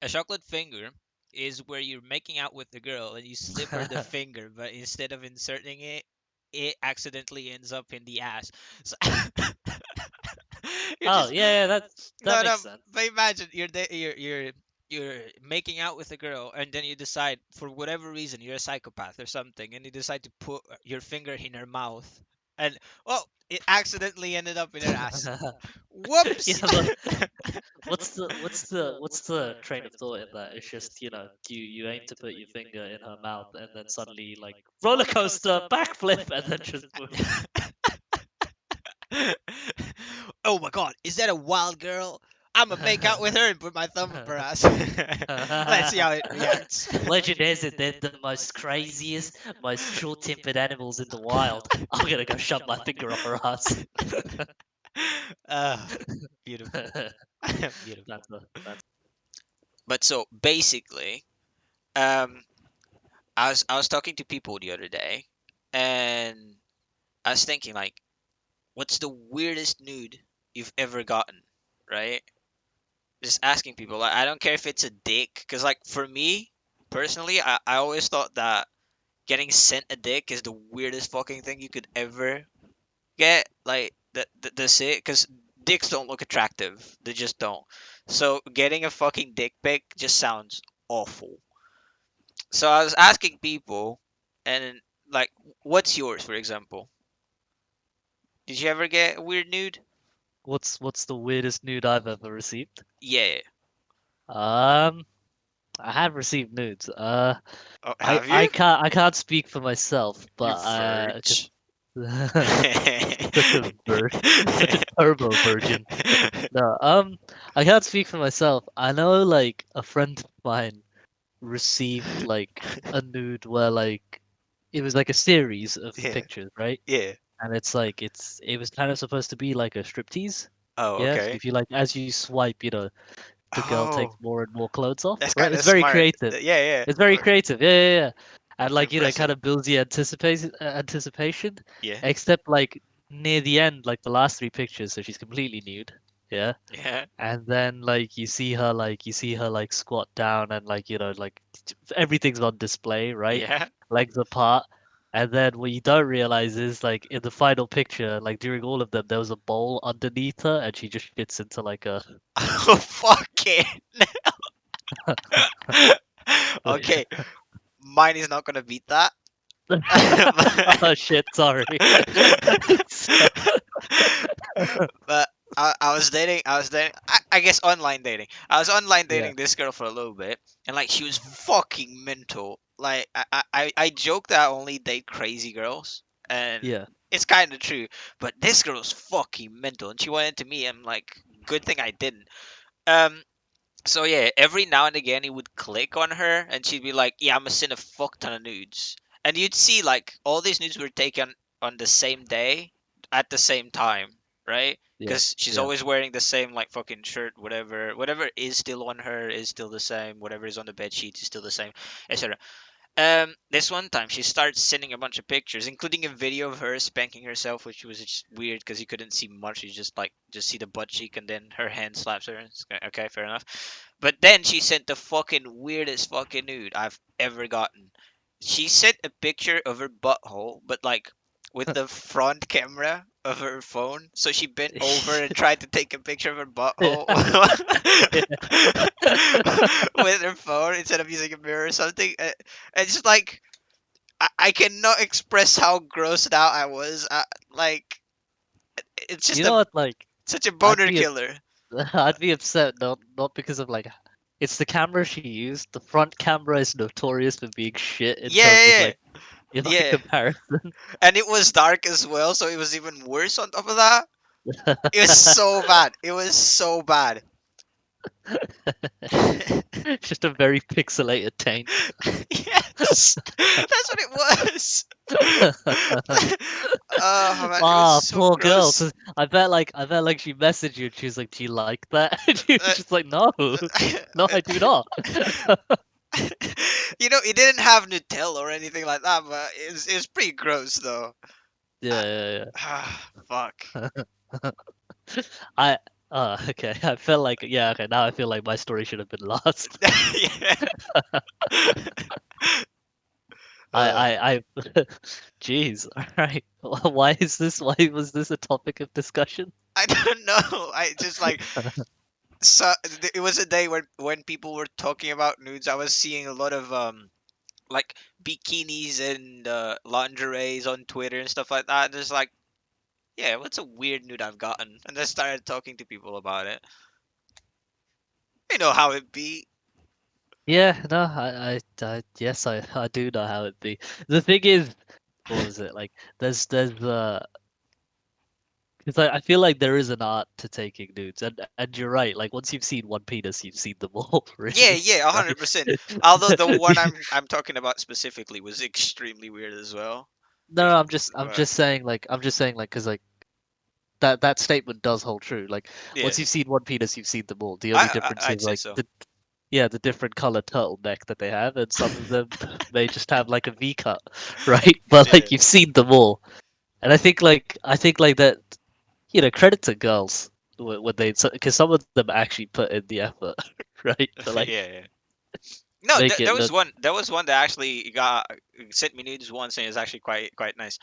A chocolate finger is where you're making out with the girl and you slip her the finger, but instead of inserting it, it accidentally ends up in the ass. So you're Oh just yeah, that no, no. makes sense. But imagine you're making out with a girl, and then you decide for whatever reason you're a psychopath or something, and you decide to put your finger in her mouth, and oh, it accidentally ended up in her ass. Yeah, Whoops. but what's the train of thought in that? It's just you aim to put your finger in her mouth and then suddenly like roller coaster backflip and then just boom. Oh my god, is that a wild girl? I'm gonna make out with her and put my thumb up her ass. Let's see how it reacts. Legend has it they're the most craziest, most short-tempered animals in the wild. I'm gonna go shove my finger up her ass. Ah, beautiful. Beautiful. That's But so basically, um, I was talking to people the other day, and I was thinking like, what's the weirdest nude you've ever gotten, right? Just asking people. Like, I don't care if it's a dick, because like for me personally, I always thought that getting sent a dick is the weirdest fucking thing you could ever get. Like that's it, because dicks don't look attractive. They just don't. So getting a fucking dick pic just sounds awful. So I was asking people, and like, what's yours, for example? Did you ever get a weird nude? what's the weirdest nude I've ever received? Yeah. Um, I have received nudes. Oh, I have I you? can't I can't speak for myself, You but verge. such a such a turbo virgin. No, I can't speak for myself. I know like a friend of mine received like a nude where like it was like a series of Yeah. pictures, right? Yeah. And it's like it was kind of supposed to be like a striptease. Oh, Yeah, so okay. if you like as you swipe, the girl takes Oh, more and more clothes off, that's right? kind It's of very smart. creative. Yeah, yeah. It's very creative. Yeah, yeah, yeah. And That's like, it impressive. kind of builds the anticipation, Yeah. except like near the end, like the last three pictures, so she's completely nude. Yeah. Yeah. And then like you see her like squat down and like, like everything's on display, right? Yeah. Legs apart. And then what you don't realize is like in the final picture, like during all of them, there was a bowl underneath her and she just fits into like a Oh, fuck it. wait. Okay, mine is not gonna beat that. Oh shit, sorry. So- But I guess online dating. I was online yeah, dating this girl for a little bit, and like she was fucking mental. Like I joke that I only date crazy girls, and yeah. it's kind of true. But this girl was fucking mental, and she wanted to meet him. Like, good thing I didn't. Um, so yeah, every now and again he would click on her, and she'd be like, "Yeah, I'm gonna send a fuck ton of nudes," and you'd see like all these nudes were taken on the same day at the same time, right? Yeah, Because she's yeah. always wearing the same like fucking shirt, whatever is still on her is still the same, whatever is on the bed sheets is still the same, etc. This one time she starts sending a bunch of pictures, including a video of her spanking herself, which was just weird because you couldn't see much. You just see the butt cheek, and then her hand slaps her. Okay, fair enough. But then she sent the fucking weirdest fucking nude I've ever gotten. She sent a picture of her butthole, but like with the front camera of her phone. So she bent over and tried to take a picture of her butthole with her phone instead of using a mirror or something. And just like I cannot express how grossed out I was. Like it's You just know a what? Like, such a I'd boner be killer. I'd be upset not because of like it's the camera she used. The front camera is notorious for being shit in Yeah, terms of yeah, like in yeah. comparison. And it was dark as well, so it was even worse on top of that. It was so bad. It was so bad. Just a very pixelated taint. Yes, that's what it was. Oh man, it was Ah, so poor girl. gross. So I bet like she messaged you and she was like, "Do you like that?" And you were Uh, just like, "No, no, I do not." it didn't have Nutella or anything like that, but it was pretty gross though. Uh, Yeah, fuck. yeah, yeah. I okay. I felt like yeah. Okay, now I feel like my story should have been last. Yeah. Uh, I jeez. All right. Why is this? Why was this a topic of discussion? I don't know. I just like so it was a day when people were talking about nudes. I was seeing a lot of like bikinis and lingeries on Twitter and stuff like that. Just like, yeah, what's a weird nude I've gotten? And I started talking to people about it. You know how it be. Yeah, no, yes, I do know how it be. The thing is, what was it like? There's because I feel like there is an art to taking nudes, and you're right. Like once you've seen one penis, you've seen them all, Yeah, really, yeah, right? 100%. Although the one I'm talking about specifically was extremely weird as well. No, no, I'm But just saying like because like that statement does hold true. Like yeah, once you've seen one penis, you've seen them all. The only I, difference I'd is say like so. the different color turtleneck that they have, and some of them may just have like a V cut, right? But Yeah. like you've seen them all, and I think like that, credit to girls when they because some of them actually put in the effort, right? To Yeah, like yeah. No, make it there was look. one. There was one that actually got sent me nudes once, and it was actually quite nice.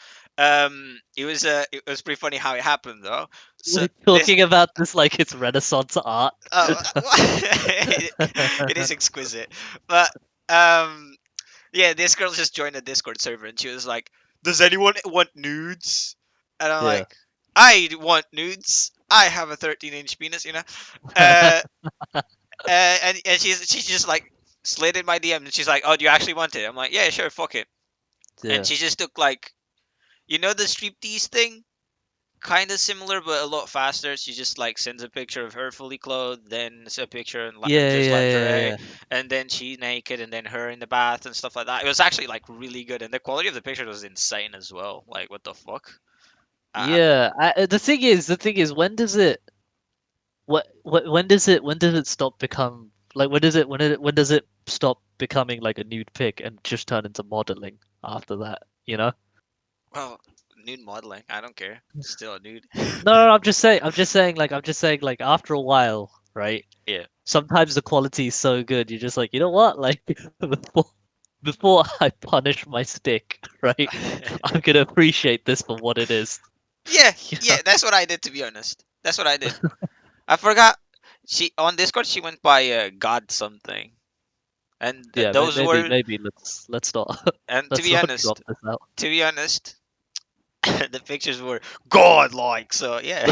It was pretty funny how it happened though. So We're this, talking about this like it's Renaissance art. it is exquisite, but um, yeah, this girl just joined a Discord server, and she was like, "Does anyone want nudes?" And I'm Yeah. like, "I want nudes. I have a 13-inch penis, you know." Uh, and she's just like slid in my DM, and she's like, "Oh, do you actually want it?" I'm like, "Yeah, sure, fuck it." And Yeah. she just took like, the striptease thing, kind of similar but a lot faster. She just like sends a picture of her fully clothed, then a picture in Yeah, just yeah, yeah, lingerie, yeah. and then she naked, and then her in the bath and stuff like that. It was actually like really good, and the quality of the picture was insane as well. Like, what the fuck? I'm Yeah, the thing is, when does it stop become like when does it stop becoming like a nude pic and just turn into modeling after that, you know? well, nude modeling. I don't care. Still a nude. No, no, no, I'm just saying like after a while, right? Yeah. Sometimes the quality is so good, you're just like, you know what? Like before before I punish my stick, right? I'm gonna appreciate this for what it is. Yeah, You yeah, know? that's what I did, to be honest. That's what I did. I forgot. She on Discord she went by God something, and Yeah, those were, maybe let's not and to let's be not drop honest, this out. the pictures were godlike. So yeah.